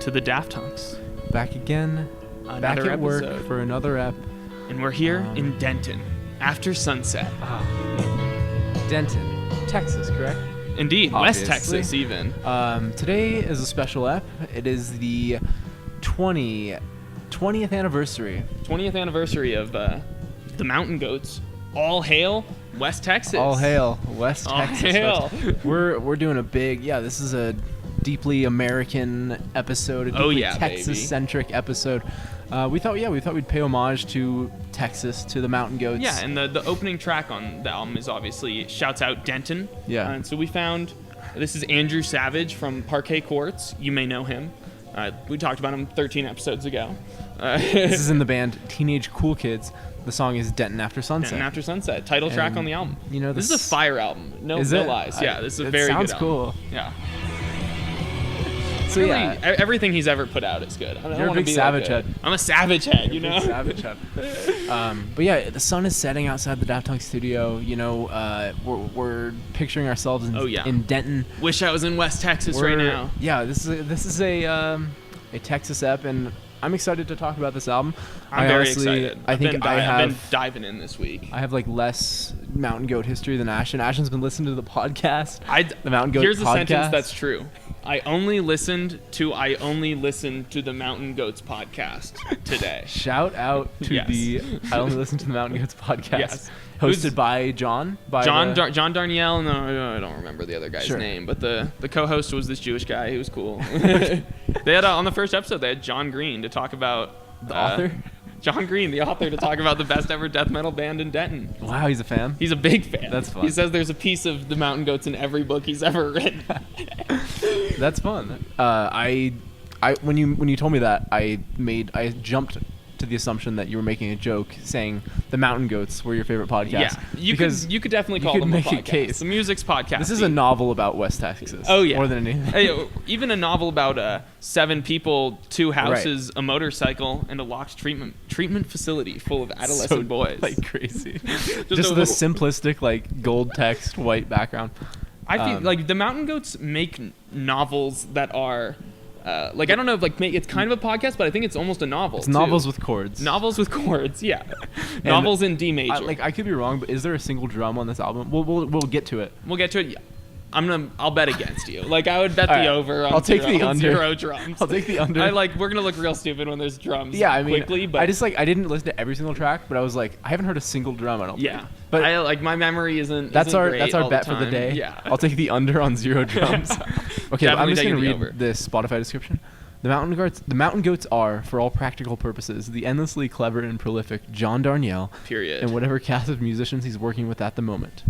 to the Daft Hunks. Back again. Another back at work episode. for another ep. And we're here in Denton, after sunset. Denton, Texas, correct? Indeed, Obviously. West Texas even. Today is a special ep. It is the 20th anniversary. 20th anniversary of the Mountain Goats. All hail West Texas. All hail West All Texas. hail. We're doing a big, this is a deeply American episode, a deeply Texas-centric episode. We thought we'd pay homage to Texas, to the Mountain Goats. Yeah, and the opening track on the album is obviously shouts out Denton. Yeah. And so we found, this is Andrew Savage from Parquet Courts. You may know him. We talked about him 13 episodes ago. This is in the band Teenage Cool Kids. The song is Denton After Sunset. Denton After Sunset, title track on the album. You know, this is a fire album. No lies. Yeah, this is a very good album. Sounds cool. Yeah. So really, everything he's ever put out is good. You're a big Savage head. I'm a Savage head, you know? Savage head. But yeah, the sun is setting outside the Daft Punk studio. You know, we're picturing ourselves in Denton. Wish I was in West Texas right now. Yeah, this is a Texas ep, and I'm excited to talk about this album. I'm very excited. I've been diving in this week. I have less Mountain Goat history than Ashton. Ashton's been listening to the podcast. The Mountain Goat Here's podcast. a sentence that's true. I only listened to the Mountain Goats podcast today. Shout out to I only listened to the Mountain Goats podcast. Yes. Hosted by John. John Darnielle. No, I don't remember the other guy's name, but the co-host was this Jewish guy who was cool. They had on the first episode, they had John Green to talk about the author. John Green, the author, to talk about the best ever death metal band in Denton. Wow, he's a fan? He's a big fan. That's fun. He says there's a piece of the Mountain Goats in every book he's ever written. That's fun. When you told me that, I jumped to the assumption that you were making a joke saying the Mountain Goats were your favorite podcast. Yeah, you could definitely call them a podcast. Case. The music's podcast. This is a novel about West Texas. Oh yeah, more than anything. Even a novel about 7 people, 2 houses, a motorcycle, and a locked treatment facility full of adolescent boys. Like crazy. Just the simplistic gold text, white background. I feel the Mountain Goats make novels that are. I don't know if it's kind of a podcast, but I think it's almost a novel. It's novels with chords. Novels with chords, yeah. Novels in D major. I could be wrong, but is there a single drum on this album? We'll get to it. We'll get to it. Yeah. I'll bet against you. I would bet the over on, the under. 0 drums. I'll take the under. We're gonna look real stupid when there's drums. Yeah, I mean, quickly, but I didn't listen to every single track, but I was I haven't heard a single drum. I don't. Yeah, think. But my memory isn't. That's our bet for the day. Yeah, I'll take the under on 0 drums. Okay, I'm just gonna read this Spotify description. The Mountain Goats are, for all practical purposes, the endlessly clever and prolific John Darnielle. Period. And whatever cast of musicians he's working with at the moment.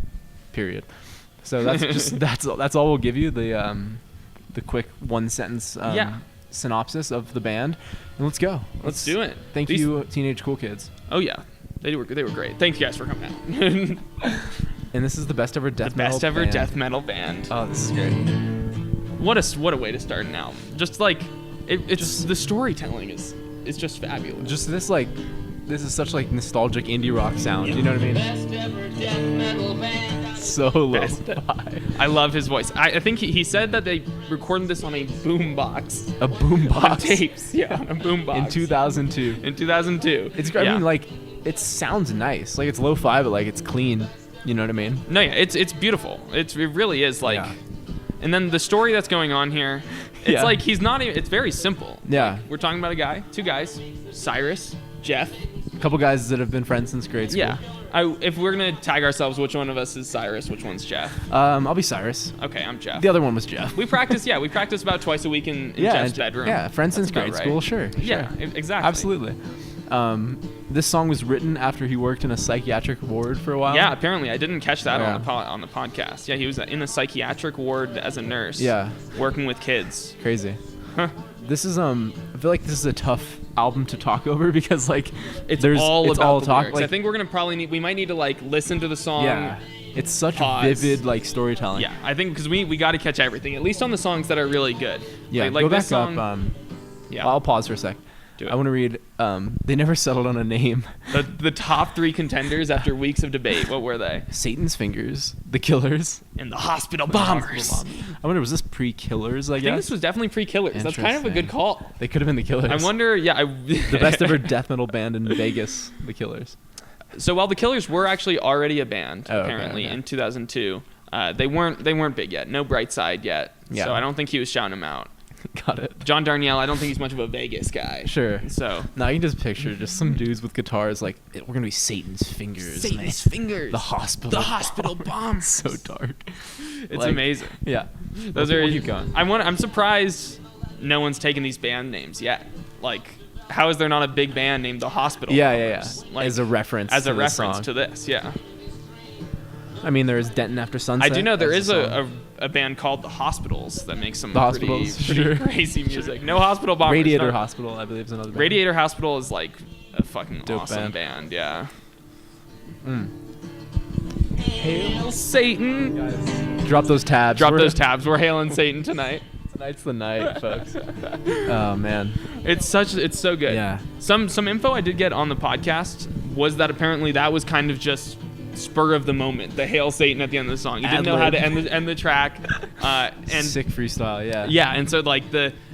Period. So that's all we'll give you, the quick 1-sentence synopsis of the band. And let's go. Let's do it. Thank you, Teenage Cool Kids. Oh yeah, they were great. Thank you guys for coming out. And this is the best ever death metal band. The best ever death metal band. Oh, this is great. What a way to start an album. Just the storytelling is just fabulous. Just this is such nostalgic indie rock sound. You know what I mean? Best ever death metal band. So lo-fi. I love his voice. I think he said that they recorded this on a boombox. A boombox. On tapes. Yeah, on a boombox. In 2002. In 2002. It's great. I mean, it sounds nice. It's lo-fi, but it's clean. You know what I mean? No, yeah, it's beautiful. It really is And then the story that's going on here, it's he's not even, it's very simple. Yeah. We're talking about 2 guys, Cyrus, Jeff. A couple guys that have been friends since grade school. Yeah. If we're going to tag ourselves, which one of us is Cyrus, which one's Jeff? I'll be Cyrus. Okay, I'm Jeff. The other one was Jeff. We practice about twice a week in Jeff's bedroom. Yeah, friends since grade school, sure. Yeah, exactly. Absolutely. This song was written after he worked in a psychiatric ward for a while. Yeah, apparently. I didn't catch that on the podcast. Yeah, he was in a psychiatric ward as a nurse. Yeah. Working with kids. Crazy. Huh. This is I feel like this is a tough album to talk over because it's all about the talk. Lyrics. I think we're gonna we might need to listen to the song. Yeah. It's such vivid storytelling. Yeah, I think because we got to catch everything, at least on the songs that are really good. Yeah. Go back up. Yeah. I'll pause for a sec. Do it. I want to read. They never settled on a name. The top 3 contenders after weeks of debate. What were they? Satan's Fingers, The Killers, And the Hospital The Bombers. Hospital Bombers. I wonder, was this pre-Killers? I think this was definitely pre-Killers. That's kind of a good call. They could have been The Killers. I wonder. Yeah, The best ever death metal band in Vegas, The Killers. So while the Killers were actually already a band, Oh, okay, apparently okay. in 2002, they weren't big yet. No Bright Side yet. Yeah. So I don't think he was shouting them out. Got it. John Darnielle, I don't think he's much of a Vegas guy. Sure. So Now you can just picture just some dudes with guitars like, we're gonna be Satan's Fingers. Satan's man. Fingers. The Hospital. The Hospital Bombs. So dark. It's Like, amazing. Yeah. Those We'll are. keep going. I'm surprised no one's taken these band names yet. Like, how is there not a big band named the Hospital Yeah. Bombers? Like, As a reference. as to a the reference song. to this, yeah. I mean, there is Denton After Sunset. I do know there as is a song. a band called the Hospitals that makes some The pretty Hospitals, sure. crazy music. No Hospital Bombers. Radiator no. Hospital, I believe, is another band. Radiator Hospital is like a fucking Dope awesome band. band. Yeah. Hail Satan. Drop those tabs. Drop those tabs. We're hailing Satan tonight. Tonight's the night, folks. Oh man. It's so good. Yeah. Some info I did get on the podcast was that apparently that was kind of just spur of the moment. The Hail Satan at the end of the song. You didn't know how to end the track. And Sick freestyle, yeah. yeah, and so like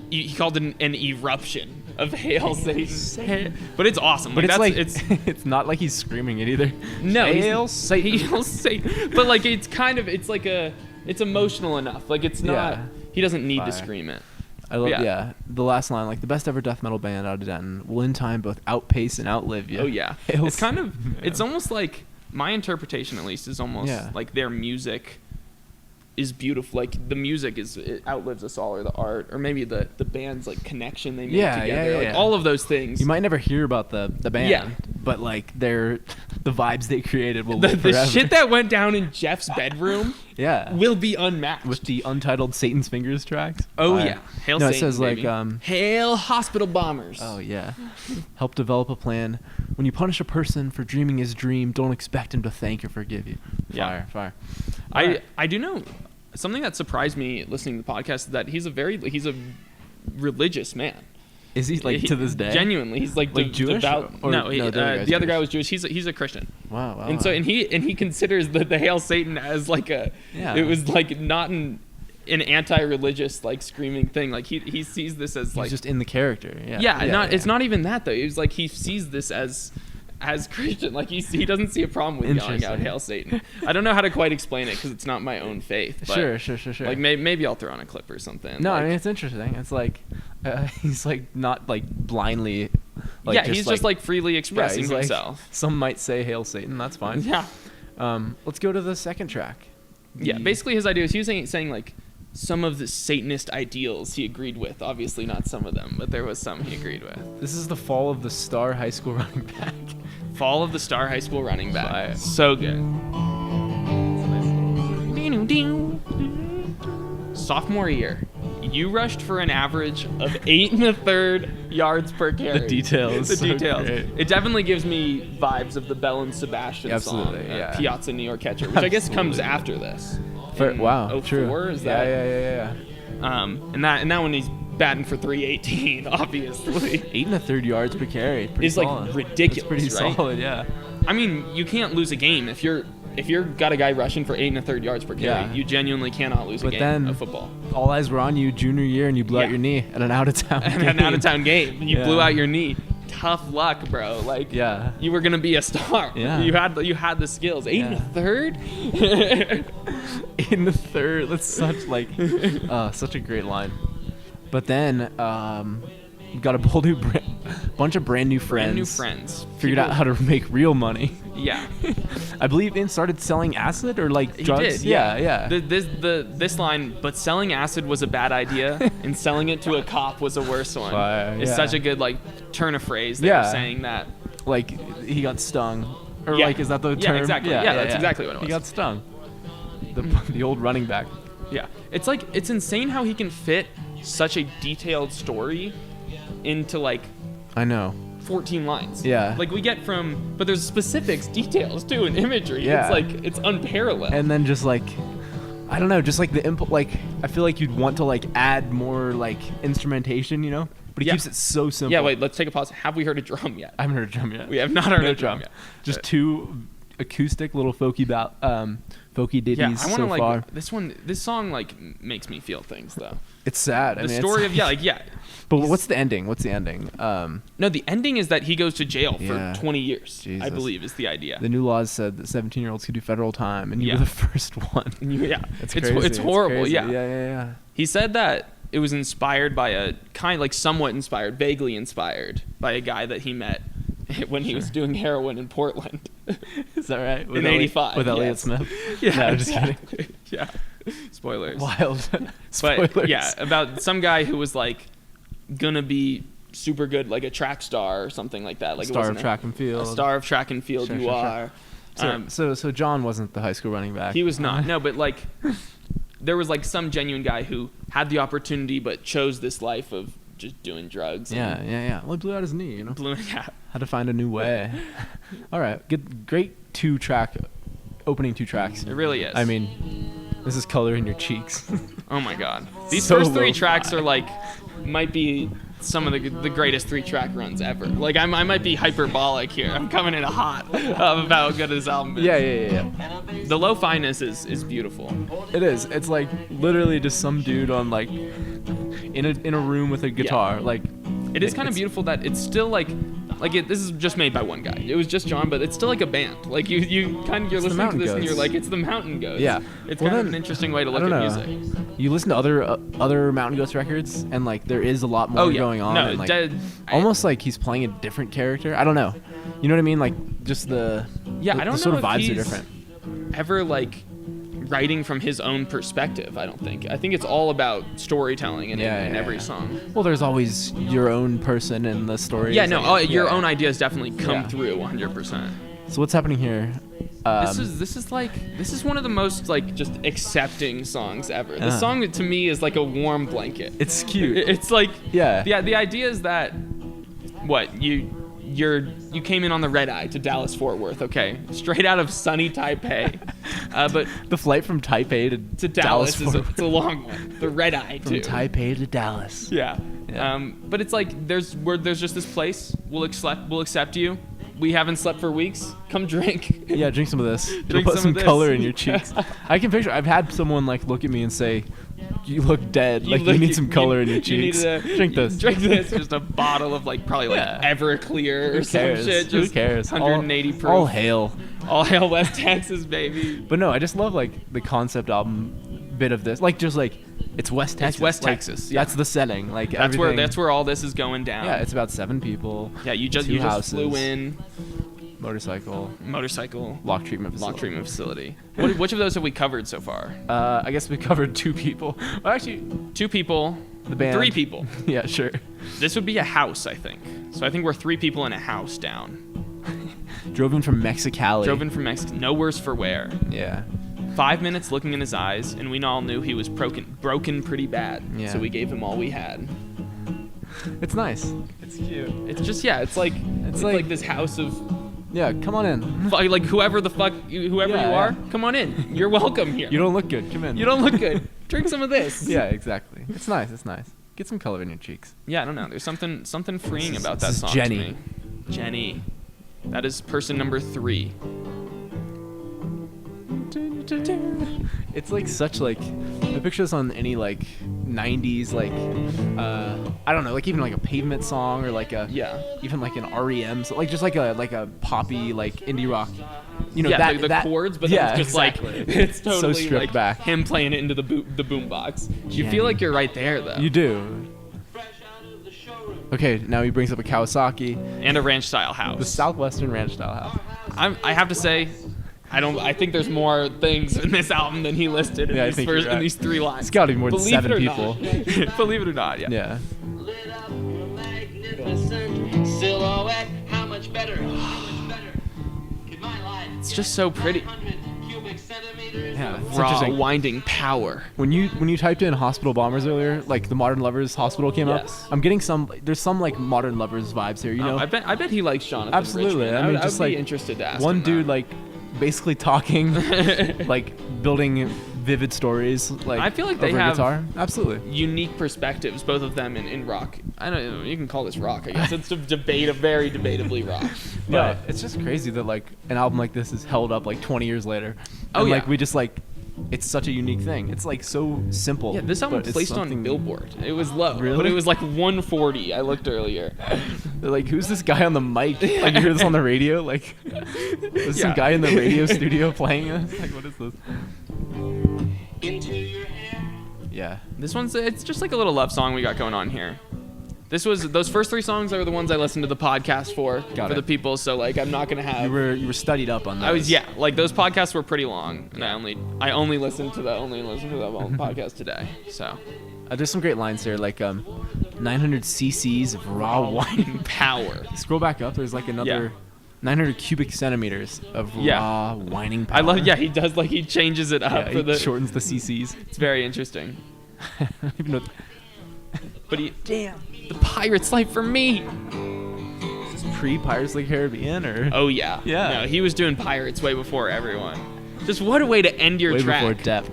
he called it an eruption of Hail Satan. But it's awesome. But Like, it's that's, like it's not like he's screaming it either. No, Hail Satan. Hail Satan. But like it's emotional enough. Like it's not. Yeah. He doesn't need to Fire. scream it. I love Yeah. the last line, like the best ever death metal band out of Denton will in time both outpace and outlive you. Oh yeah. Hail It's kind of. Satan. It's almost like my interpretation, at least, is almost Yeah. like their music is beautiful. Like the music it outlives us all, or the art, or maybe the band's like connection they made Yeah, together. yeah, Like yeah. all of those things. You might never hear about the band, Yeah. but like the vibes they created will the live forever. shit that went down in Jeff's bedroom yeah. will be unmatched. With the untitled Satan's Fingers tracks. Oh Fire. yeah. Hail No, it Satan, says baby. like Hail Hospital Bombers. oh yeah. Help develop a plan. When you punish a person for dreaming his dream, don't expect him to thank or forgive you. Yeah. Fire. I do know something that surprised me listening to the podcast is that he's a religious man. Is he like to this day? Genuinely, he's like, Jewish? devout. Or- no, the the other guy was Jewish. He's a Christian. Wow. And so he considers the Hail Satan as like Yeah. it was like not an anti-religious like screaming thing. Like he sees this as he's like just in the character. Yeah. it's not even that though. It's like he sees this as Christian. Like he doesn't see a problem with yelling out Interesting. Hail Satan. I don't know how to quite explain it because it's not my own faith. But Sure. Like maybe I'll throw on a clip or something. No, like, I mean it's interesting. It's like he's like not like blindly. Like, yeah, he's just like freely expressing he's like- himself. Some might say "Hail Satan." That's fine. Yeah. Let's go to the second track. Yeah, basically his idea was he was saying like some of the Satanist ideals he agreed with. Obviously not some of them, but there was some he agreed with. This is the fall of the star high school running back. Fall of the Star High School running back. Fire. So good. Sophomore year, you rushed for an average of 8 1/3 yards per carry. The details. The so details. great. It definitely gives me vibes of the Bell and Sebastian Absolutely, song, yeah. Piazza New York Catcher, which I guess comes Absolutely. after this. In Wow. 04, True. is that? Yeah. And that one he's batting for 318, obviously. 8 1/3 yards per carry. Pretty Is like solid. ridiculous, It's pretty right? solid. Yeah. I mean, you can't lose a game if you're got a guy rushing for 8 1/3 yards per carry. Yeah. You genuinely cannot lose a But game then- of football. All eyes were on you junior year, and you blew Yeah. out your knee at an out of town. And an out of town game, and you Yeah. blew out your knee. Tough luck, bro. Like, Yeah. you were gonna be a star. Yeah. You had the skills. 8 Yeah. 1/3. 8 1/3. That's such like such a great line. But then you got a bunch of brand new friends. Brand new friends. Figured out how to make real money. Yeah. I believe Ian started selling acid or like He drugs. did, Yeah. This line, but selling acid was a bad idea, and selling it to a cop was a worse one. Fire, It's yeah. such a good like turn of phrase. They Yeah. were saying that. Like he got stung. Or Yeah. like is that the Yeah, term? exactly. Yeah, that's exactly what it He was. got stung. The old running back. Yeah, it's insane how he can fit such a detailed story into like I know. 14 lines. Yeah. Like we get but there's specifics, details too, and imagery. Yeah. It's unparalleled. And then just like I don't know, just like the input. Like I feel like you'd want to like add more like instrumentation, you know. But he keeps it so simple. Yeah, wait, let's take a pause. Have we heard a drum yet? I haven't heard a drum yet. We have not heard a drum yet. Just two acoustic little folky ditties so far. This song like makes me feel things though. It's sad. The story of But what's the ending? What's the ending? No, the ending is that he goes to jail Yeah. for 20 years. Jesus. I believe is the idea. The new laws said that 17-year-olds could do federal time, and you were the first one. It's crazy. it's horrible. Crazy. Yeah. Yeah. He said that it was inspired by somewhat inspired, vaguely inspired by a guy that he met when he was doing heroin in Portland. Is that right? In '85 with Elliott Smith. Yeah, No, I'm just kidding. Yeah. Spoilers. Wild. But Spoilers. yeah, about some guy who was like gonna be super good, like a track star or something like that. Like Star of track and field. A star of track and field. Sure. are. So John wasn't the high school running back. He was not. No, but like there was like some genuine guy who had the opportunity but chose this life of just doing drugs. Yeah. Well, he blew out his knee, you know. Had to find a new way. All right, great opening two tracks. It really is. I mean, this is Color in Your Cheeks. Oh my God. These So first three lo-fi. tracks are like might be some of the greatest 3-track runs ever. Like I might be hyperbolic here. I'm coming in hot about how good this album is. Yeah. The lo-fi-ness is beautiful. It is. It's like literally just some dude on like in a room with a guitar. Like it is kind of beautiful that it's still like this is just made by one guy. It was just John, but it's still like a band. Like you're listening to this Mountain and you're Goats. like, it's the Mountain Goats. Yeah. It's Well, kind of then, an interesting way to look I at don't know. music. You listen to other Mountain Goats records, and like there is a lot more going on. No, and, like, almost like he's playing a different character. I don't know. You know what I mean? Like just the I don't know sort of if vibes he's are different. ever like writing from his own perspective. I don't think. I think it's all about storytelling in every song. Well, there's always your own person in the story. Yeah, no, your own ideas definitely come through 100%. So what's happening here? This is one of the most like just accepting songs ever. This song to me is like a warm blanket. It's cute. It's like Yeah. The idea is that you came in on the red eye to Dallas Fort Worth, okay, straight out of sunny Taipei, but the flight from Taipei to Dallas it's a long one. The red eye from Taipei to Dallas. Yeah. But it's like there's just this place. We'll accept you. We haven't slept for weeks. Come drink. Yeah, drink some of this. It'll Drink put some some of this. color in your cheeks. I can picture. I've had someone like look at me and say, "You look dead. You need some color in your cheeks. Drink this. Drink this." Just a bottle of like probably like Everclear or some shit. Who Just cares? 180 proof. All hail. All hail West Texas, baby. But no, I just love like the concept album bit of this. Like just like it's West Texas. It's West Like, Texas. Yeah. That's the setting. Like That's where all this is going down. Yeah, it's about 7 people. Yeah, you two just houses, flew in. Motorcycle. Lock treatment facility. Which of those have we covered so far? I guess we covered 2 people. Well, actually, 2 people. the band. 3 people. Yeah, sure. This would be a house, I think. So I think we're 3 people in a house down. Drove in from Mexicali. Drove in from Mexico. No worse for wear. Yeah. 5 minutes looking in his eyes, and we all knew he was broken pretty bad. Yeah. So we gave him all we had. It's nice. It's cute. It's just it's like this house of Yeah, come on in. like whoever you are, come on in. You're welcome here. You don't look good. Come in. You don't look good. Drink some of this. Yeah, exactly. It's nice. It's nice. Get some color in your cheeks. Yeah, I don't know. There's something freeing about that this is song Jenny. to me. Jenny. That is person number 3. It's like such like I picture this on any like 90s like I don't know, like even like a Pavement song or like even like an REM so like just like a poppy like indie rock. You know, the chords, but then it's just exactly. like it's totally so stripped like back. him playing it into the boombox. You feel like you're right there though. You do. Okay, now he brings up a Kawasaki And a ranch style house. the Southwestern ranch style house. I have to say, I think there's more things in this album than he listed in, Yeah, I these, think you're right. in these 3 lines. It's got to be more than Believe 7 it or people. not. Believe it or not, yeah. Yeah. Lit up a magnificent silhouette. How much better? Could my life It's just so pretty. 900 cubic centimeters Yeah, of it's Raw, interesting. winding power. When you typed in Hospital Bombers earlier, like the Modern Lovers Hospital came Yes. up. I'm getting there's some like Modern Lovers vibes here, you know? I bet he likes Jonathan Absolutely. Richman. I mean, I just would like be interested to ask one him dude that. like basically talking like building vivid stories. Like I feel like they over have guitar. Absolutely. unique perspectives, both of them in rock. I don't know, you can call this rock, I guess. It's a very debatably rock. Yeah, But it's just crazy that like an album like this is held up like 20 years later. Oh, and, yeah. like we just like it's such a unique thing. It's like so simple. yeah, this album but it's placed on something- Billboard. It was low, but Really? it was like 140. I looked earlier. They're like, who's this guy on the mic? Like you hear this on the radio? Like there's some Yeah. guy in the radio studio playing this? Like what is this? Into your hair. Yeah. This one's it's just like a little love song we got going on here. This was those first 3 songs are the ones I listened to the podcast for Got the it. people. So like I'm not gonna have. You were studied up on those. I was like those podcasts were pretty long, and I only listened to that one podcast today. So There's some great lines here, like 900 cc's of raw wine. power. Scroll back up. There's like another 900 cubic centimeters of Yeah. raw whining power. I love. Yeah, he does like he changes it up Yeah, for he the. shortens the cc's. It's very interesting. I don't even know. But damn, the pirate's life for me. Is this pre-Pirates of the Caribbean or Oh yeah. Yeah. No, he was doing pirates way before everyone. Just what a way to end your way track. before Depp?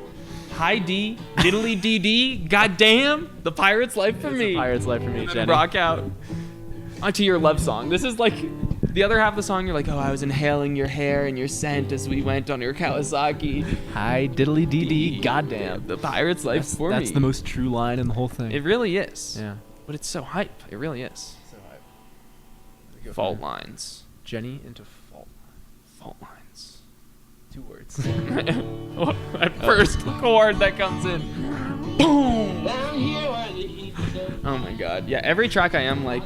High D, diddly dee dee, goddamn, the pirate's life for It's me. a Pirate's life for me, And then Jenny. rock out onto your love song. This is like the other half of the song. You're like, oh, I was inhaling your hair and your scent as we went on your Kawasaki. Hi diddly dee dee, goddamn. The pirate's life for me. That's the most true line in the whole thing. It really is. Yeah. But it's so hype. It really is. Fault lines. Jenny into fault. Fault lines. 2 words. At first chord that comes in. Boom. Down here where the heat goes. Oh my god. Yeah, every track I am like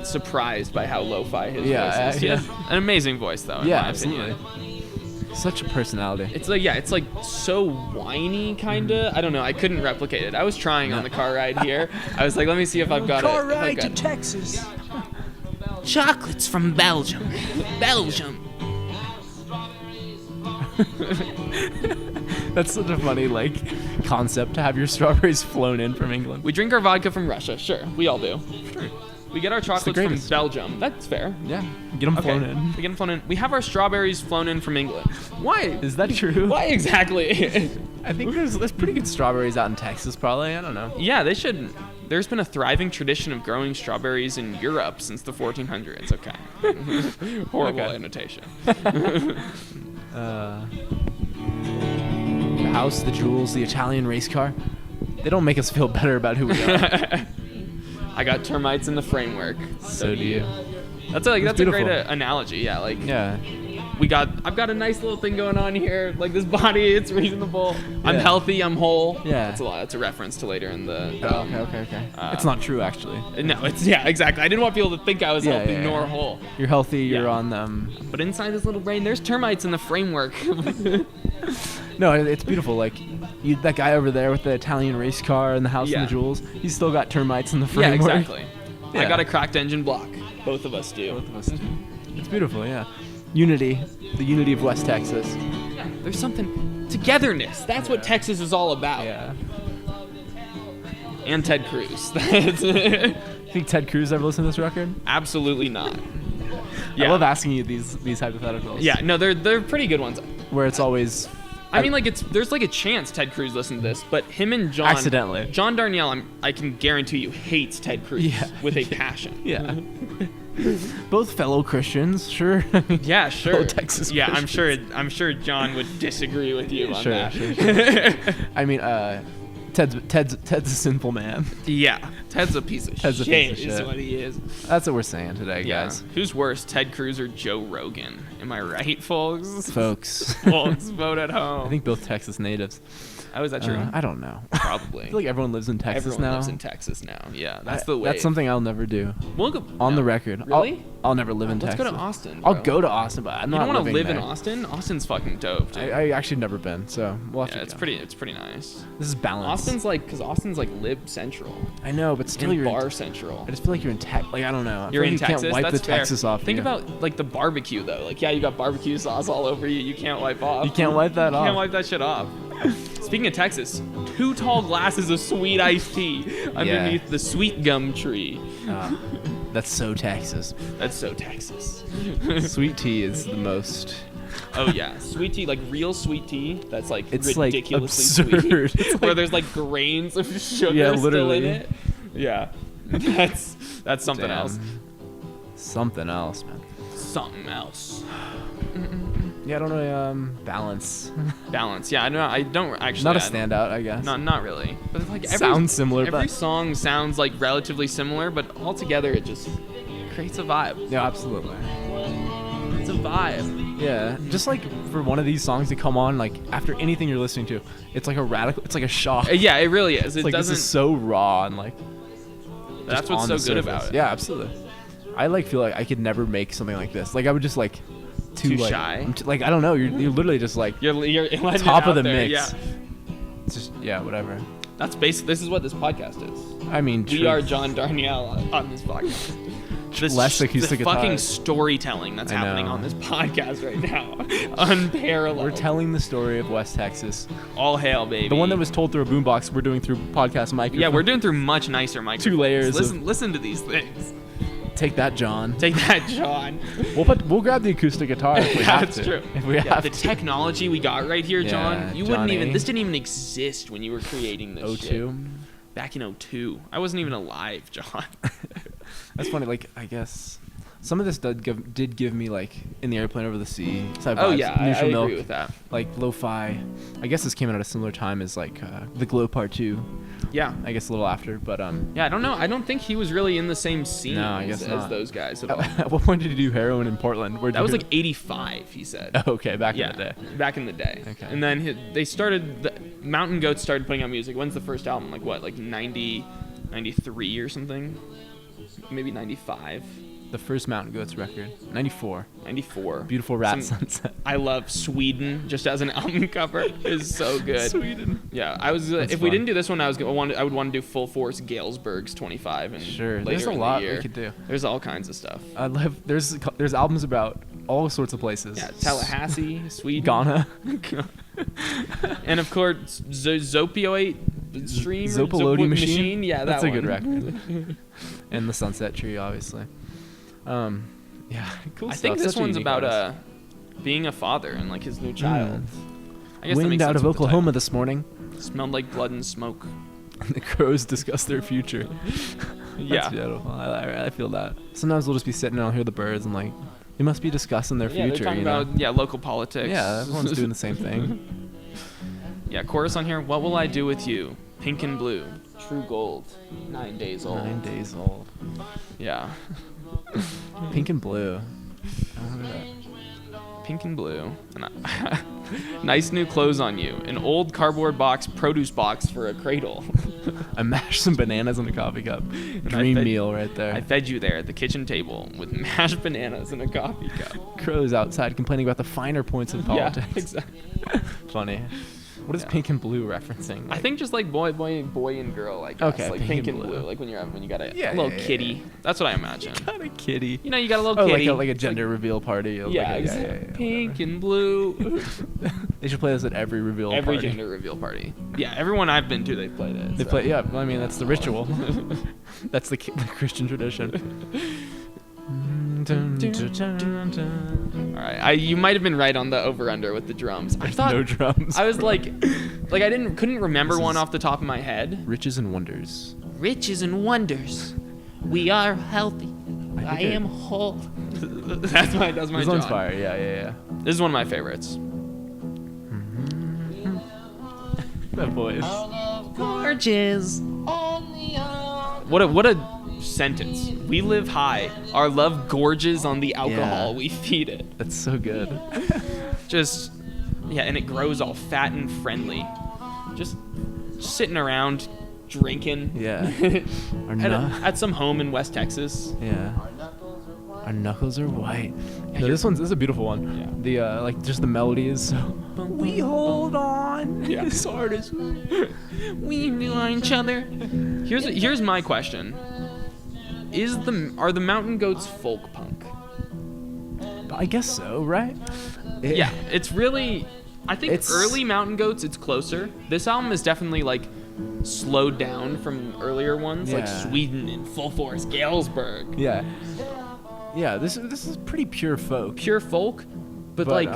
surprised by how lo-fi his Yeah, voice is. He yeah. has an amazing voice though. in Yeah, my opinion. absolutely. Such a personality. It's like it's like so whiny kinda. I don't know. I couldn't replicate it. I was trying on the car ride here. I was like, let me see if I've got it. if I've got it. Texas. Chocolates from Belgium. Belgium. That's such a funny like concept to have your strawberries flown in from England. We drink our vodka from Russia. Sure, we all do. Sure. We get our chocolates from greatest. Belgium. That's fair. Yeah, get them Okay. flown in. We get them flown in. We have our strawberries flown in from England. Why? Is that true? Why exactly? I think there's pretty good strawberries out in Texas, probably. I don't know. Yeah, they should. There's been a thriving tradition of growing strawberries in Europe since the 1400s. Okay. Horrible Okay. annotation. The house, the jewels, the Italian race car. They don't make us feel better about who we are. I got termites in the framework. So do you. That's a great beautiful. analogy. Yeah, like Yeah. I've got a nice little thing going on here. Like this body, it's reasonable. I'm Yeah. healthy. I'm whole. Yeah. That's a lot. That's a reference to later in the. Okay. It's not true, actually. No, it's exactly. I didn't want people to think I was Yeah, healthy yeah, nor yeah. whole. You're healthy. You're Yeah. on But inside this little brain, there's termites in the framework. No, it's beautiful. Like that guy over there with the Italian race car and the house Yeah. and the jewels. He's still got termites in the Yeah, framework. exactly. I Yeah. got a cracked engine block. Both of us do. Both of us do. It's beautiful. Yeah. Unity, the unity of West Texas. Yeah, there's something togetherness. That's what Texas is all about. Yeah. And Ted Cruz. Think Ted Cruz ever listened to this record? Absolutely not. I love asking you these hypotheticals. Yeah, no, they're pretty good ones. Where it's always I mean, like there's like a chance Ted Cruz listened to this, but him and John Accidentally. John Darnielle, I can guarantee you hates Ted Cruz Yeah. with a passion. yeah. Both fellow Christians, sure. Yeah, sure. Fellow Texas yeah, Christians. I'm sure John would disagree with you on Sure, that. sure. I mean, Ted's a sinful man. Yeah, Ted's a piece of Ted's a shit. piece of Is shit. what he is. That's what we're saying today, Yeah. guys. Who's worse, Ted Cruz or Joe Rogan? Am I right, folks? Folks. Folks, vote at home. I think both Texas natives. Oh, is that true? I don't know. Probably. I feel like everyone lives in Texas Everyone now. lives in Texas now. Yeah, that's the way. That's something I'll never do. We'll go, On no. the record. Really? I'll never live in Let's Texas. go to Austin. I'll bro. go to Austin, but I'm You not don't want to living live in there. Austin? Austin's fucking dope, dude. I actually never been, so we'll have Yeah, to it's go. pretty nice. This is balance. Because Austin's like lib central. I know, but still And you're bar in, central. I just feel like you're in Texas. Like I don't know. I You're feel in like you Texas. can't wipe That's the fair. Texas off. Think you. about like the barbecue though. Like you got barbecue sauce all over you. You can't wipe off. You can't wipe that You off. can't wipe that shit off. Speaking of Texas, 2 tall glasses of sweet iced tea underneath the sweet gum tree. That's so Texas. That's so Texas. Sweet tea is the most Oh yeah, sweet tea, like real sweet tea. That's like It's like ridiculously absurd. sweet. It's Where like- there's like grains of sugar Yeah, still in literally. it. Yeah, that's something Damn. else. Something else, man. Something else. Yeah, I don't know. Balance. Balance. Yeah, I don't actually. Not a I don't- standout, I guess. Not really. But like every, Sounds similar, Every but song sounds like relatively similar, but altogether it just creates a vibe. yeah, absolutely. It's a vibe. Yeah, just like for one of these songs to come on, like after anything you're listening to, it's like a radical. It's like a shock. Yeah, it really is. It It's like doesn't. this is so raw and like. That's just what's on so the good surface. about it. Yeah, absolutely. I like feel like I could never make something like this. Like I would just like Too like, shy? I'm like I don't know. You're literally just like You're letting it top of out the there, mix. Yeah, It's just yeah, whatever. that's basic. This is what this podcast is. I mean, We true. are John Darnielle on this podcast. Less acoustic the fucking guitars. storytelling that's I happening know. on this podcast right now, unparalleled. We're telling the story of West Texas. all hail, baby. The one that was told through a boombox. We're doing through podcast microphone. Yeah, we're doing through much nicer microphones. layers of- Listen to these things. Take that, John. Take that, John. We'll grab the acoustic guitar if we have That's to. true. If we Yeah, have the to. technology we got right here, John. Yeah, You wouldn't Johnny. even. This didn't even exist when you were creating this. shit. 02. Back in 02. I wasn't even alive, John. That's funny. Like I guess some of this did give me like In the Airplane Over the Sea. Type Oh vibes. yeah, I Neutral Milk, agree with that. like lo-fi. I guess this came out at a similar time as like The Glow Part 2. Yeah. I guess a little after, but Yeah, I don't know. I don't think he was really in the same scene No, I as, guess as not. those guys at all. At what point did you do heroin in Portland? That was like 85, he said. okay, back Yeah, in the day. back in the day. Okay. And then they started, Mountain Goats started putting out music. When's the first album? Like what, like 90, 93 or something? Maybe 95, The first Mountain Goats record, 94. 94. Beautiful Rat Some- Sunset. I love Sweden just as an album cover. Is so good. Sweden. Yeah, I was. That's If we fun. didn't do this one, I would want to do Full Force Galesburg's 25 and Sure, later there's a in lot the year. we could do. There's all kinds of stuff. I love. There's albums about all sorts of places. Yeah, Tallahassee, Sweden, Ghana. and of course Zopioate Stream, or Zopalodi Machine. Yeah, That's that a good one. record. And the Sunset Tree, obviously. Yeah, cool I stuff. think this Such a one's unique about artist. being a father and like his new child. I guess that Wind makes out sense of with the Oklahoma this morning. title. Smelled like blood and smoke. The crows discuss their future. Yeah. That's beautiful. I feel that. Sometimes we'll just be sitting and I'll hear the birds and like, they must be discussing their Yeah, future. they're talking you know? about local politics. Yeah, everyone's doing the same thing. Yeah, chorus on here. What will I do with you? Pink and blue, true gold, 9 days old. 9 days old. Yeah, Pink and blue. I remember that. pink and blue. And nice new clothes on you. An old cardboard box, produce box for a cradle. I mashed some bananas in a coffee cup. Dream fed- meal right there. I fed you there at the kitchen table with mashed bananas in a coffee cup. Crows outside complaining about the finer points of politics. Yeah, exactly. Funny. What is Yeah. pink and blue referencing? I think just like boy and girl, like Okay, like pink and blue, like when you got a Yeah, little yeah, yeah, kitty. yeah. That's what I imagine. Got a kitty. You know, you got a little Oh, kitty. like a It's gender reveal party. yeah, Like a- exactly. Pink whatever. and blue. They should play this at every reveal Every party. gender reveal party. Yeah, everyone I've been to, they've played it. They so. play. Yeah, well, I mean that's the ritual. That's the Christian tradition. All right, you might have been right on the over/under with the drums. I thought No drums. I was like I couldn't remember one off the top of my head. Riches and wonders. Riches and wonders. We are healthy. I it- am whole. that's my This John. one's fire. Yeah. This is one of my favorites. That voice. Gorgeous. What a sentence. We live high. Our love gorges on the alcohol Yeah. we feed it. That's so good. Just yeah, and it grows all fat and friendly. Just sitting around drinking. Yeah. Our at some home in West Texas. Yeah. Our knuckles are white. No, you're- this is a beautiful one. Yeah. The like just the melody is so. We hold on Yeah. as hard as We know each other. Here's my question. Are the Mountain Goats folk punk? I guess so, right? Yeah, it's really. I think It's- early Mountain Goats, it's closer. This album is definitely like slowed down from earlier ones, like Yeah. Sweden and Full Force Galesburg. Yeah. Yeah. This is pretty pure folk. Pure folk, But like,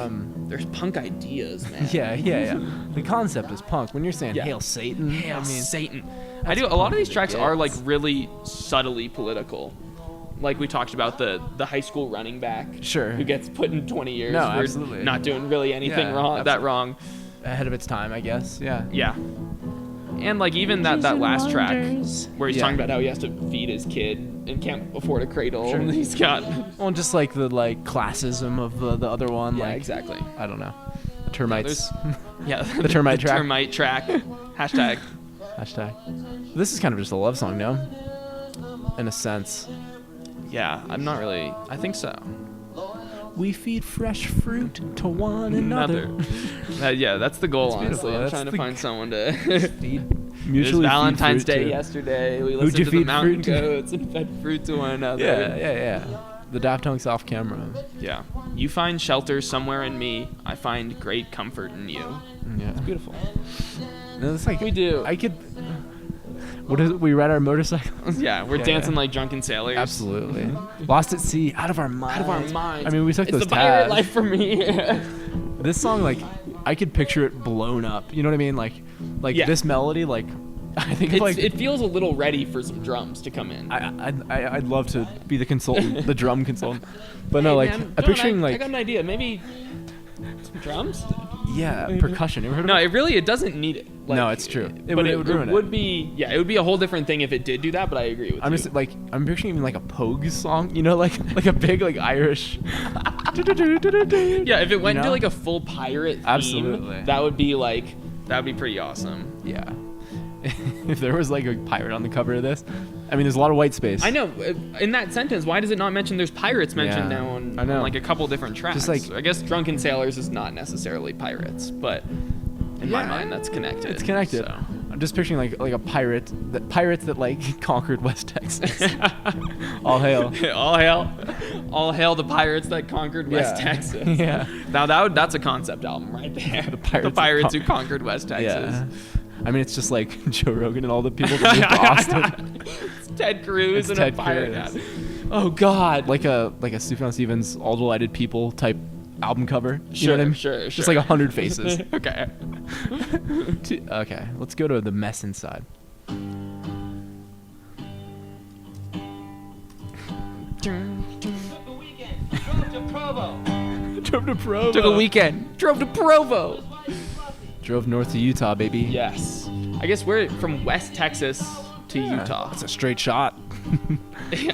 there's punk ideas, man. Yeah. The concept is punk. When you're saying Hail Satan, Hail Satan. I do. A lot of these tracks are like really subtly political. Like we talked about the high school running back. Sure. Who gets put in 20 years. No, for absolutely. Not doing really anything wrong. Absolutely. That wrong. Ahead of its time, I guess. Yeah. Yeah. And like even that last track where he's talking about how he has to feed his kid and can't afford a cradle. Sure. And he's got. Well, just like the classism of the other one. Yeah, like, exactly. I don't know. The termites. Yeah. The termite track. Termite track. Hashtag. This is kind of just a love song, no? In a sense. Yeah, I'm not really. I think so. We feed fresh fruit to one another. Yeah, that's the goal, honestly. I'm That's trying to the find someone to feed. It was Valentine's Day to. yesterday. We Who'd listened you to the feed mountain fruit to? goats and fed fruit to one another. Yeah. The Daft Punk's off camera. Yeah. You find shelter somewhere in me. I find great comfort in you. Yeah. It's beautiful. No, it's like We do. I could. What is it? We ride our motorcycles. Yeah, we're dancing like drunken sailors. Absolutely. Lost at sea, out of our minds. Out of our minds. I mean, we took it's those the pirate tabs. life for me. This song, like, I could picture it blown up. You know what I mean? Like Yeah. this melody, like, I think of, like it feels a little ready for some drums to come in. I'd love to be the consultant, the drum consultant. But no, Hey, like, man, I'm picturing I like, got an idea. Maybe some drums. yeah, percussion. You ever heard No, of it doesn't need it. Like, No, it's true. It but would ruin it. would be, yeah, it would be a whole different thing if it did do that. But I agree with I'm you. just like, I'm picturing even like a Pogues song, you know, like a big like Irish. Yeah, if it went You into know? like a full pirate theme, Absolutely. that would be pretty awesome. Yeah. If there was like a pirate on the cover of this, I mean, there's a lot of white space. I know. In that sentence, why does it not mention there's pirates mentioned Yeah, now on, I know. on like a couple different tracks? Just like- I guess Drunken Sailors is not necessarily pirates, but in my Yeah, mind, that's connected. It's connected. so. I'm just picturing like a pirates that like conquered West Texas. All hail. all hail the pirates that conquered West Yeah. Texas. Yeah. Now that's a concept album right there. The Pirates pirates that who conquered West Texas. Yeah. I mean, it's just like Joe Rogan and all the people that moved to Austin. It's Ted Cruz It's and Ted a pirate. Cruz. guy. Oh God. Like a Sufjan Stevens All Delighted People type album cover. You know what I mean? Sure. Just like 100 faces. Okay. Okay, let's go to the mess inside. Drove to Provo. Drove to Provo. Took a weekend. Drove to Provo. Drove north to Utah, baby. Yes. I guess we're from West Texas to Utah. That's a straight shot.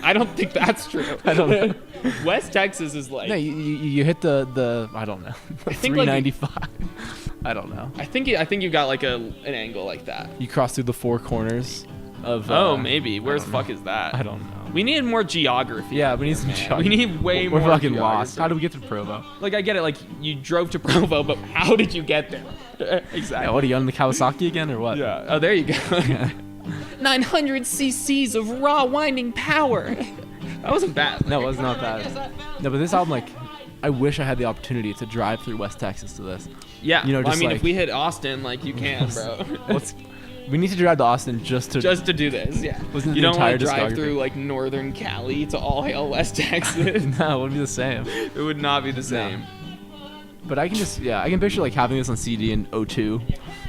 I don't think that's true. I don't know. West Texas is like. No, you hit the I don't know. think, like, 395. I don't know. I think you got like an angle like that. You cross through the four corners of. Maybe. Where the fuck is that? I don't know. We needed more geography. Yeah, we need some. We need way We're more. fucking geography. lost. How do we get to Provo? Like I get it. Like you drove to Provo, but how did you get there? Exactly. Yeah, what are you on the Kawasaki again or what? Yeah. Oh, there you go. 900 cc's of raw winding power. That wasn't bad. No, it was not bad. No, but this album, like, I wish I had the opportunity to drive through West Texas to this. Yeah. You know, well, I just mean, like- if we hit Austin, like you can, bro. We need to drive to Austin just to. Just to do this, yeah. Listen to You the don't want entire to drive discography. through like northern Cali to all hail West Texas. No, it wouldn't be the same. It would not be the same. But I can just, I can picture like having this on CD in 02.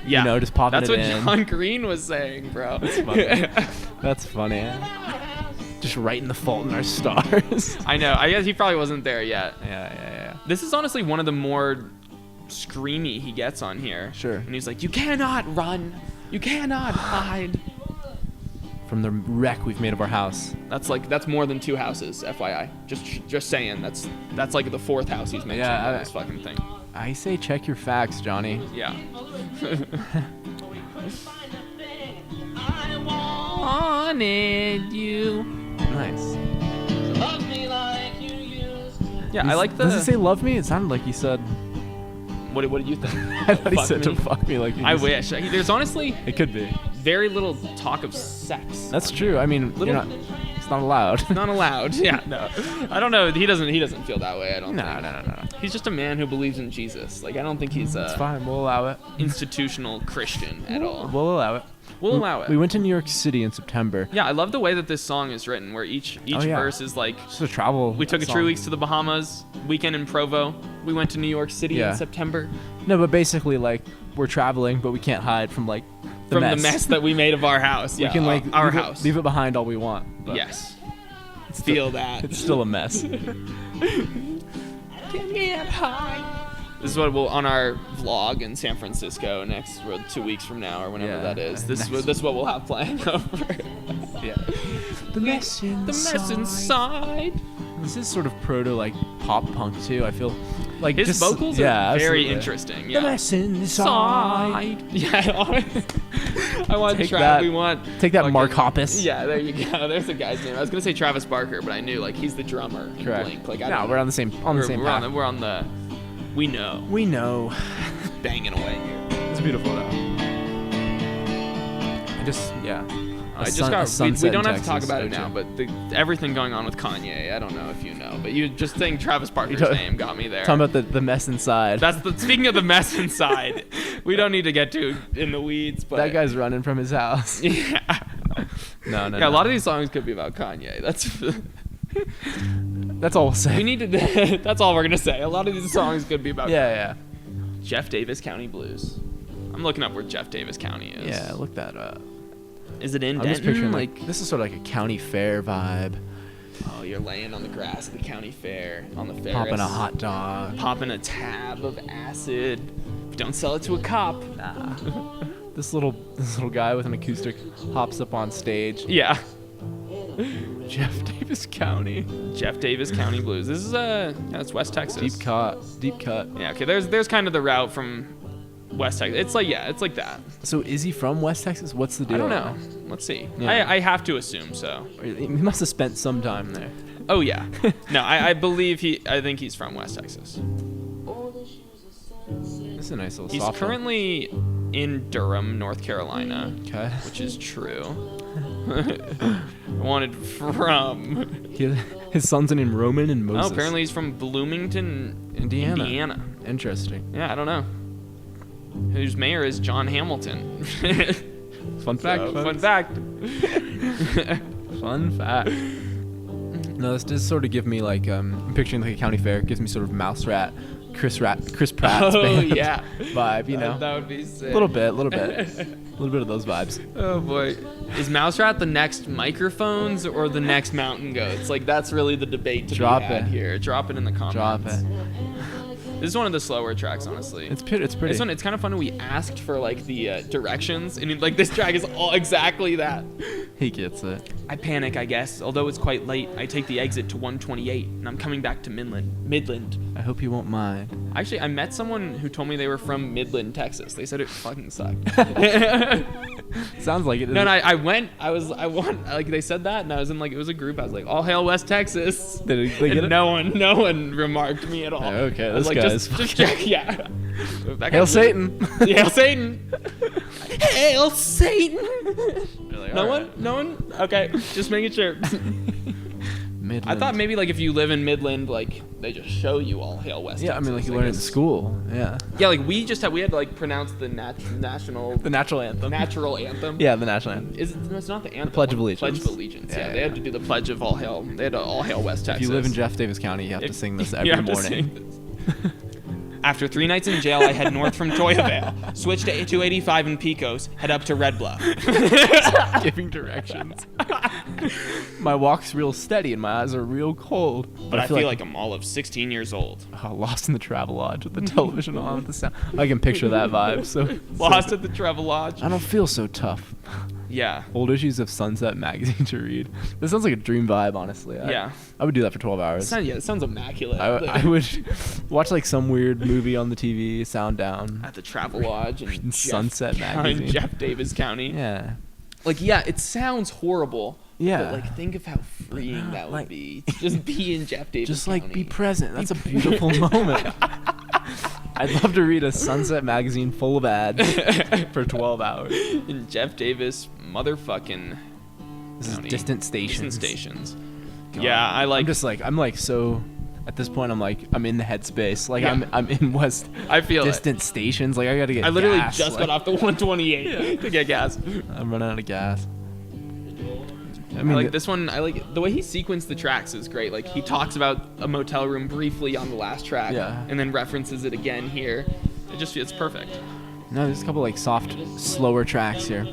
Yeah. You know, just popping That's it what in. John Green was saying, bro. That's funny. Just writing the fault in our stars. I know. I guess he probably wasn't there yet. Yeah. This is honestly one of the more screamy he gets on here. Sure. And he's like, "You cannot run. You cannot hide." From the wreck we've made of our house. That's more than 2 houses, FYI. Just saying. That's like the 4th house he's mentioned Yeah, in this fucking thing. I say check your facts, Johnny. Yeah. I want Wanted you. Nice. to love me like you used to. Yeah, I like the. Does it say love me? It sounded like he said. What did you think? I thought he Fuck said me? to fuck me like. I wish. There's honestly It could be. very little talk of sex. That's true. I mean, Little- it's not allowed. Not allowed. Yeah, no. I don't know. He doesn't feel that way. I don't No. think. He's just a man who believes in Jesus. Like, I don't think he's It's a fine. We'll allow it. institutional Christian at all. We'll allow it. We'll allow it. We went to New York City in September. Yeah, I love the way that this song is written, where each Oh, yeah. verse is like, Just a travel. we took a song. 3 weeks to the Bahamas, weekend in Provo. We went to New York City Yeah. in September. No, but basically, like, we're traveling, but we can't hide from, like, the The mess that we made of our house. Yeah, we can, like, our leave house. leave it behind all we want. But Yes. it's Feel still, that. It's still a mess. This is what we'll on our vlog in San Francisco next 2 weeks from now or whenever Yeah, that is. This next- is what we'll have planned over. Yeah. The mess inside. The mess inside. This is sort of proto like pop punk too. I feel like His just, vocals yeah, are very absolutely. interesting. The Yeah. mess inside. Yeah. I want Take Trav. that- We want. Take that, fucking- Mark Hoppus. Yeah, there you go. There's the guy's name. I was gonna say Travis Barker, but I knew like he's the drummer in Correct. Blink. Like I No, don't- we're on the same we're on path. the, we're on the. We know. We know. Banging away here. It's beautiful though. I just yeah. I just a got. We sunset don't in have to talk Texas, about it don't now, you? but everything going on with Kanye, I don't know if you know, but you just saying Travis Barker's don't- name got me there. Talking about the mess inside. That's the. Speaking of the mess inside, we don't need to get too in the weeds, but that guy's running from his house. Yeah. No, no. Yeah, a no. lot of these songs could be about Kanye. That's. That's all we'll say. We need to. That's all we're gonna say. A lot of these songs could be about. Yeah, Jeff Davis County Blues. I'm looking up where Jeff Davis County yeah. is. Yeah, look that up. Is it in I'm Denton? just picturing like this is sort of like a county fair vibe. Oh, you're laying on the grass at the county fair on the Ferris. Popping a hot dog. Popping a tab of acid. Don't sell it to a cop. Nah. This little guy with an acoustic hops up on stage. Yeah. Jeff Davis County. Jeff Davis County Blues. This is it's West Texas. Deep cut. Yeah. Okay. There's kind of the route from West Texas. It's like that. So is he from West Texas? What's the deal? I don't know. Let's see. Yeah. I have to assume so. He must have spent some time there. Oh yeah. No, I believe I think he's from West Texas. This is a nice little He's soft one. currently in Durham, North Carolina, Okay. which is true. I wanted from. His sons are named Roman and Moses. Oh, apparently he's from Bloomington, Indiana. Interesting. Yeah, I don't know. Whose mayor is John Hamilton. Fun fact. So, fun folks. fact. Fun fact. No, this does sort of give me like I'm picturing like a county fair. It gives me sort of Mouse Rat, Chris Pratt's Oh band yeah. vibe. You know, That would be sick. a little bit, a little bit of those vibes. Oh boy. Is Mouse Rat the next microphones or the next mountain goats? Like that's really the debate to Drop be had it. here. Drop it in the comments. Drop it. This is one of the slower tracks, honestly. It's pretty. This one, it's kind of fun. We asked for like the directions, and like this track is all exactly that. He gets it. I panic, I guess. Although it's quite late, I take the exit to 128, and I'm coming back to Midland. I hope you won't mind. Actually, I met someone who told me they were from Midland, Texas. They said it fucking sucked. Sounds like it. No, I went. I went. Like they said that, and I was in like it was a group. I was like, "All hail West Texas." Did they get And it? no one remarked me at all. Okay, I was this like, guy's just check, yeah. That Hail guy's- Satan. Hail Satan. Hail Satan. Like, No all one? right. No one? Okay, just making sure. Midland. I thought maybe like if you live in Midland, like they just show you all hail West. Yeah, I mean, like Texas, you learn it in guess. school. Yeah. Yeah, like we had to like pronounce the national The national anthem. natural anthem. Yeah, the national anthem. Is it? No, it's not the anthem. Pledge of Allegiance. Pledge of Allegiance. Yeah, Yeah, they had to do the pledge of all hail. They had to all hail West If Texas. you live in Jeff Davis County, you have to sing this every You have to morning. sing this. After 3 nights in jail, I head north from Toyavale, switch to 285 in Pecos, head up to Red Bluff. Giving directions. My walk's real steady and my eyes are real cold. But I feel like I'm all of 16 years old. lost in the Travelodge with the television on with the sound. I can picture that vibe. So Lost at the Travelodge. I don't feel so tough. Yeah. Old issues of Sunset magazine to read. This sounds like a dream vibe, honestly. Yeah. I would do that for 12 hours. It sounds immaculate. I would watch like some weird movie on the TV, sound down. At the Travelodge in Sunset Jeff, magazine. in Jeff Davis County. Yeah. Like, yeah, it sounds horrible. Yeah. But, like, think of how freeing that would like- be. To just be in Jeff Davis Just County. like be present. That's a beautiful moment. I'd love to read a Sunset magazine full of ads for 12 hours. In Jeff Davis motherfucking This is County. distant stations. Distant stations. God. Yeah, I like. I'm like so at this point, I'm in the headspace. Like Yeah. I'm in West I feel distant stations. Like I gotta get. I literally gas. just like, got off the 128 to get gas. I'm running out of gas. I I mean, like this one. I like the way he sequenced the tracks is great. Like he talks about a motel room briefly on the last track, Yeah. and then references it again here. It's perfect. No, there's a couple like soft, slower tracks here.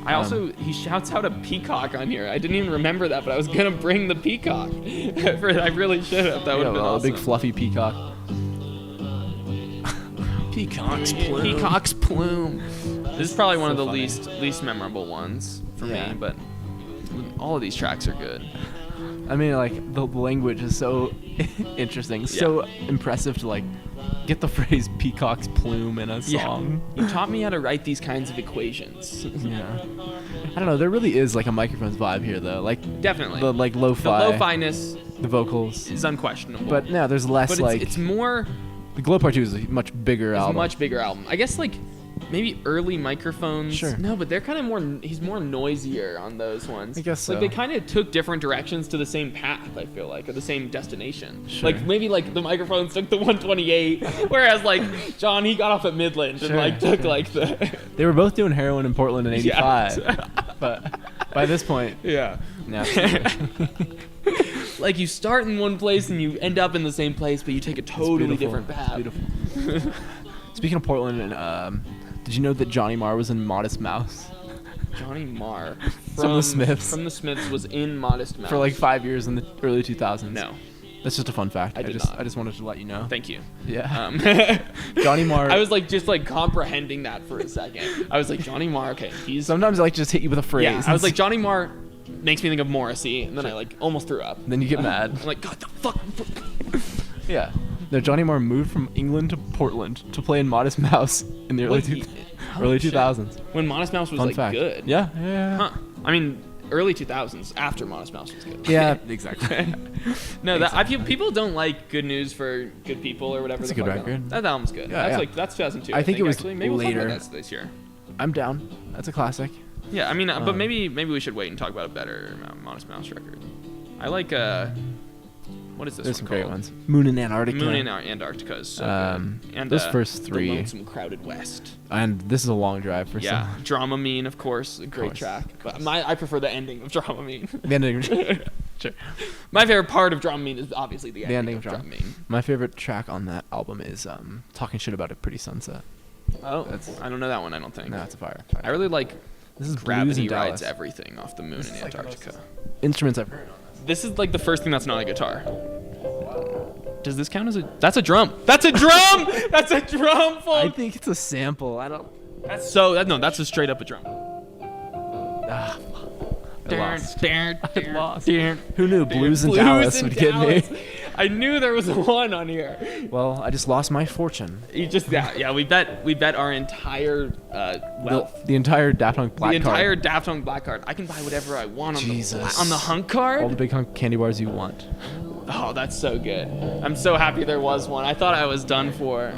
I also he shouts out a peacock on here. I didn't even remember that, but I was gonna bring the peacock. I really should have. That would have been awesome. A big fluffy peacock. Peacock's plume. Peacock's plume. This is probably one of the funny. least memorable ones for Yeah. me, but all of these tracks are good. I mean, like the language is so interesting, so impressive to like get the phrase "peacock's plume" in a song. Yeah. You taught me how to write these kinds of equations. Yeah. I don't know. There really is like a Microphones vibe here, though. Like Definitely. the like The lo-fi, lo-fi-ness the vocals. is unquestionable. But no, there's less But like it's more. the Glow Part 2 is a much bigger It's a album. much bigger album. I guess like maybe early Microphones. Sure. No, but they're kind of more. He's more noisier on those ones. I guess Like so. they kind of took different directions to the same path. I feel like, or the same destination. Sure. Like maybe like the Microphones took the 128, whereas like John he got off at Midland and Sure, like took sure. like the. They were both doing heroin in Portland in '85, Yeah. but by this point, Yeah. no. Like you start in one place and you end up in the same place, but you take a totally different path. Beautiful. Speaking of Portland, did you know that Johnny Marr was in Modest Mouse Johnny Marr From the Smiths. From the Smiths was in Modest Mouse for like 5 years in the early 2000s? No, That's just a fun fact. I did just not. I just wanted to let you know. thank you. Yeah. Johnny Marr. I was like just like comprehending that for a second. I was like Johnny Marr. Okay, he's Sometimes I like just hit you with a phrase. yeah. I was like Johnny Marr makes me think of Morrissey, and then I like almost threw up. Then you get mad. I'm like God the fuck. Yeah. No, Johnny Marr moved from England to Portland to play in Modest Mouse in the early Wait, early shit. 2000s. When Modest Mouse was Fun like fact. good. Yeah. Yeah. Huh. I mean, early 2000s after Modest Mouse was good. Yeah. Exactly. No, that people don't like Good News for Good People or whatever. It's the a good fuck record. That album's good. Yeah, That's yeah. like that's 2002. I think it was actually. Maybe we'll later. talk about that this year. I'm down. That's a classic. Yeah, I mean, but maybe we should wait and talk about a better Modest Mouse record. I like what is this There's one some called? great ones. Moon in Antarctica. Moon in Antarctica is so good. And those first The three. Lonesome Crowded West. And this is a long drive for Yeah, some. Dramamine, of course, a great course. track. But I prefer the ending of Dramamine. The ending. Sure. My favorite part of Dramamine is obviously the ending, of Drum. Dramamine. My favorite track on that album is Talking Shit About a Pretty Sunset. Oh, That's- I don't know that one. I don't think. No, it's a fire. I really like This is Blues Gravity in Rides Dallas. Everything off the Moon in Antarctica. Instruments I've heard. This is like the first thing that's not a guitar. Does this count as a? That's a drum. That's a drum. That's a drum. I Folks. think it's a sample. I don't. That's that's a straight up a drum. Ah, I lost. I lost. Who knew Blues in Dallas would get me? I knew there was one on here. Well, I just lost my fortune. You just yeah. We bet our entire wealth. The entire Daft Punk black The entire card. Daft Punk black card. I can buy whatever I want on Jesus. the hunk card. All the big hunk candy bars you want. Oh, that's so good. I'm so happy there was one. I thought I was done for.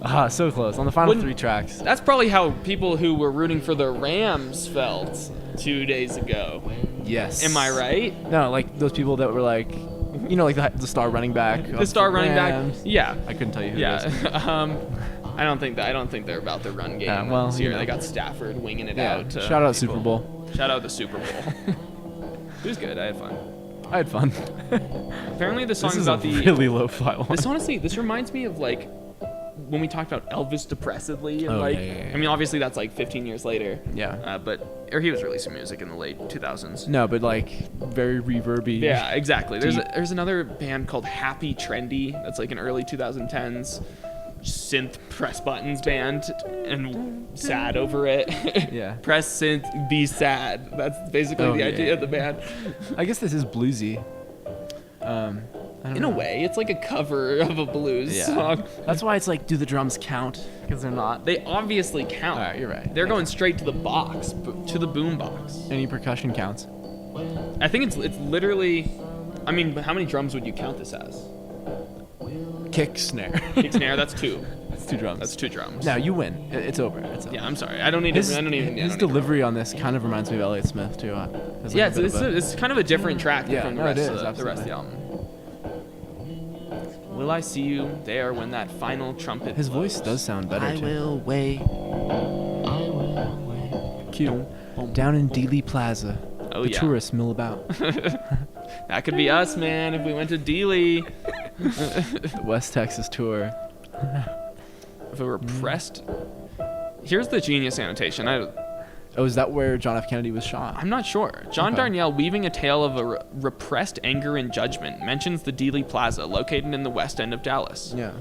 Ah, so close. On the final Wouldn't- 3 tracks. That's probably how people who were rooting for the Rams felt 2 days ago. Yes. Am I right? No, like those people that were like, you know, like the star running back. The star running back. Yeah. I couldn't tell you who it Yeah. is. I don't think they're about the run game. Yeah, well, this you year. know. They got Stafford winging it Yeah. out. to Shout out people. Super Bowl. Shout out the Super Bowl. It was good. I had fun. I had fun. Apparently the song's This is a about the really low-fi one. This honestly, this reminds me of like when we talked about Elvis depressedly, and Oh, like, yeah. I mean, obviously that's like 15 years later. Yeah. Or he was releasing music in the late 2000s. No, but like very reverby. Yeah, exactly. There's Deep. there's another band called Happy Trendy that's like an early 2010s synth press buttons band and sad over it. Yeah. Press synth, be sad. That's basically Oh, the yeah. idea of the band. I guess this is bluesy. I don't In know. a way, it's like a cover of a blues Yeah. song. That's why it's like, do the drums count? Because they're not. They obviously count. All right, you're right. They're going straight to the box, to the boom box. Any percussion counts. I think it's literally. I mean, how many drums would you count this as? Kick, snare. Kick, snare. That's 2. It's 2 drums. That's 2 drums. No, you win. It's over. It's over. Yeah, I'm sorry. I don't need His, to. I don't even. I his don't need to- delivery on this kind of reminds me of Elliott Smith too. There's like Yeah, a bit of a- it's kind of a different track Yeah, from no, it the is, rest of the absolutely. album. Will I see you there when that final trumpet His voice blows? does sound better I too. will wait. I will wait. Cute. Down in Dealey Plaza. Oh, the yeah. tourists mill about. That could be us, man, if we went to Dealey. The West Texas tour. If we were pressed. Here's the genius annotation. Oh, is that where John F. Kennedy was shot? I'm not sure. John Okay. Darnielle, weaving a tale of a repressed anger and judgment, mentions the Dealey Plaza, located in the west end of Dallas. Yeah.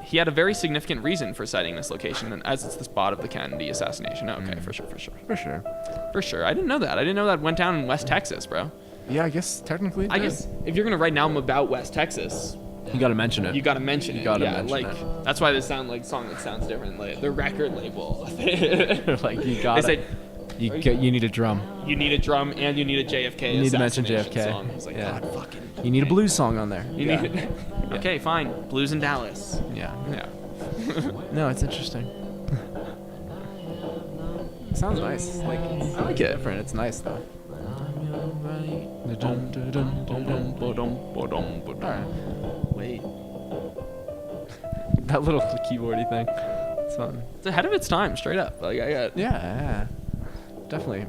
He had a very significant reason for citing this location, as it's the spot of the Kennedy assassination. Okay, for sure. For sure. For sure. I didn't know that. I didn't know that went down in West Texas, bro. Yeah, I guess technically. it I did. guess if you're going to write an album about West Texas, You gotta mention it. you got to mention it. gotta yeah, mention like it. that's why this song sounds different. Like the record label. Like, you They gotta. said You need a drum. you need a drum and you need a JFK. You need to mention assassination JFK. Song. I was like, Yeah. God fucking. You need a blues song on there. You need. Okay, fine. Blues in Dallas. Yeah. Yeah. No, it's interesting. It sounds nice. Like, I like it. Different. It's nice though. Alright. Wait. That little keyboardy thing. It's fun. It's ahead of its time, straight up. Like I got. Yeah. Definitely.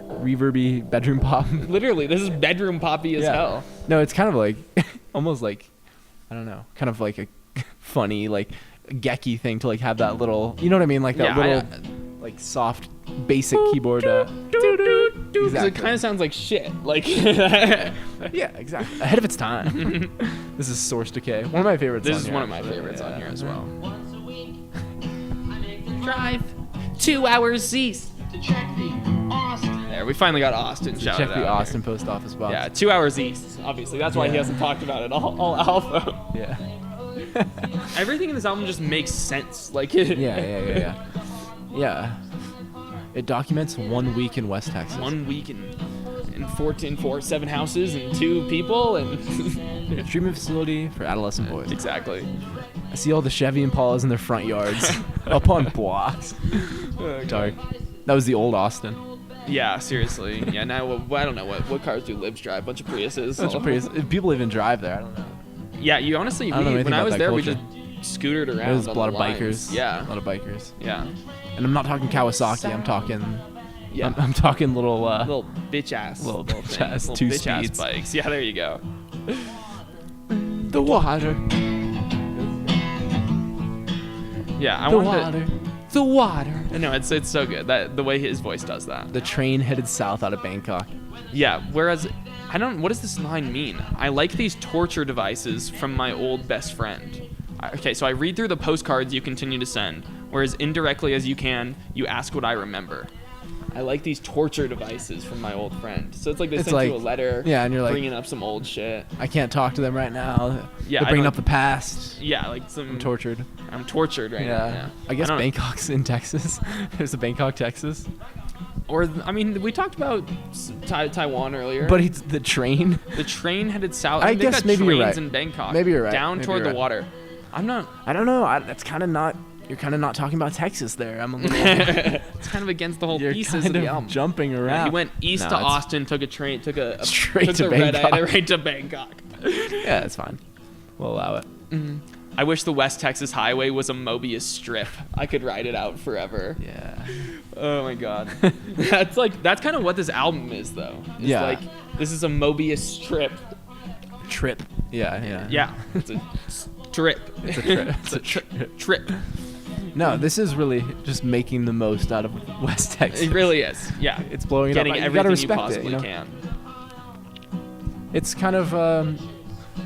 Reverby bedroom pop. Literally, this is bedroom poppy as hell. No, it's kind of like, almost like, I don't know, kind of like a funny, like, gecky thing to like have that little, you know what I mean? Like that Yeah, little, like soft, basic keyboard. Because Exactly. it kind of sounds like shit. Like. Yeah, exactly. Ahead of its time. This is Source Decay. One of my favorites. This on is here, one of my actually. favorites on here as well. Once a week, I make the Drive 2 hours east. to check the Austin. There, we finally got Austin shouted Check out the here. Austin post office box. Yeah, 2 hours east. Obviously, that's why he Yeah. hasn't talked about it all album. Yeah. Everything in this album just makes sense. Like, Yeah. Yeah. It documents 1 week in West Texas. 1 week in 7 houses and 2 people and Treatment facility for adolescent boys. exactly. I see all the Chevy Impalas in their front yards. Up on blocks. Dark. That was the old Austin. Yeah, seriously. Yeah, now I don't know what cars do libs drive. Bunch of Priuses. Such a pretty, if people even drive there, I don't know. Yeah, you honestly. I don't know anything when I about was that there, culture. we just scootered around. There's a on lot the of lines. bikers. Yeah. A lot of bikers. Yeah. And I'm not talking Kawasaki. I'm talking. Yeah. I'm talking little. Little bitch ass. Little bitch things. ass, Little 2 bitch ass speeds. bikes. Yeah, there you go. The water. Yeah, I The wanted water. The water. to. No, it's so good. That the way his voice does that. The train headed south out of Bangkok. Yeah. Whereas, what does this line mean? I like these torture devices from my old best friend. Okay, so I read through the postcards you continue to send, whereas indirectly as you can, you ask what I remember. I like these torture devices from my old friend. So it's like they It's sent like- you a letter, yeah, and you're like- bringing up some old shit. I can't talk to them right now. Yeah, They're I bringing don't- up the past. Yeah, like some. I'm tortured. I'm tortured right now. Yeah. I guess don't- Bangkok's in Texas. There's a Bangkok, Texas. Or I mean, we talked about Taiwan earlier. But it's the train. the train headed south. I mean, guess they've got maybe you're trains right. in Bangkok. Maybe you're right. Down Maybe toward you're the right. water. I'm not. I don't know. That's kind of not. You're kind of not talking about Texas there. I'm a little. It's kind of against the whole You're pieces of kind the of album. jumping Yeah, around. he went east No, to it's- Austin, took a train, took a Straight took to the red eye Bangkok. right to Bangkok. Yeah, it's fine. We'll allow it. I wish the West Texas Highway was a Mobius strip. I could ride it out forever. Yeah. Oh my god. That's kind of what this album is though. It's Yeah. like this is a Mobius strip. Trip. Yeah. Yeah. It's a strip. It's a trip. It's a trip. No, this is really just making the most out of West Texas. It really is. Yeah. It's blowing it Getting up. You everything gotta you respect possibly it. You know? can. It's kind of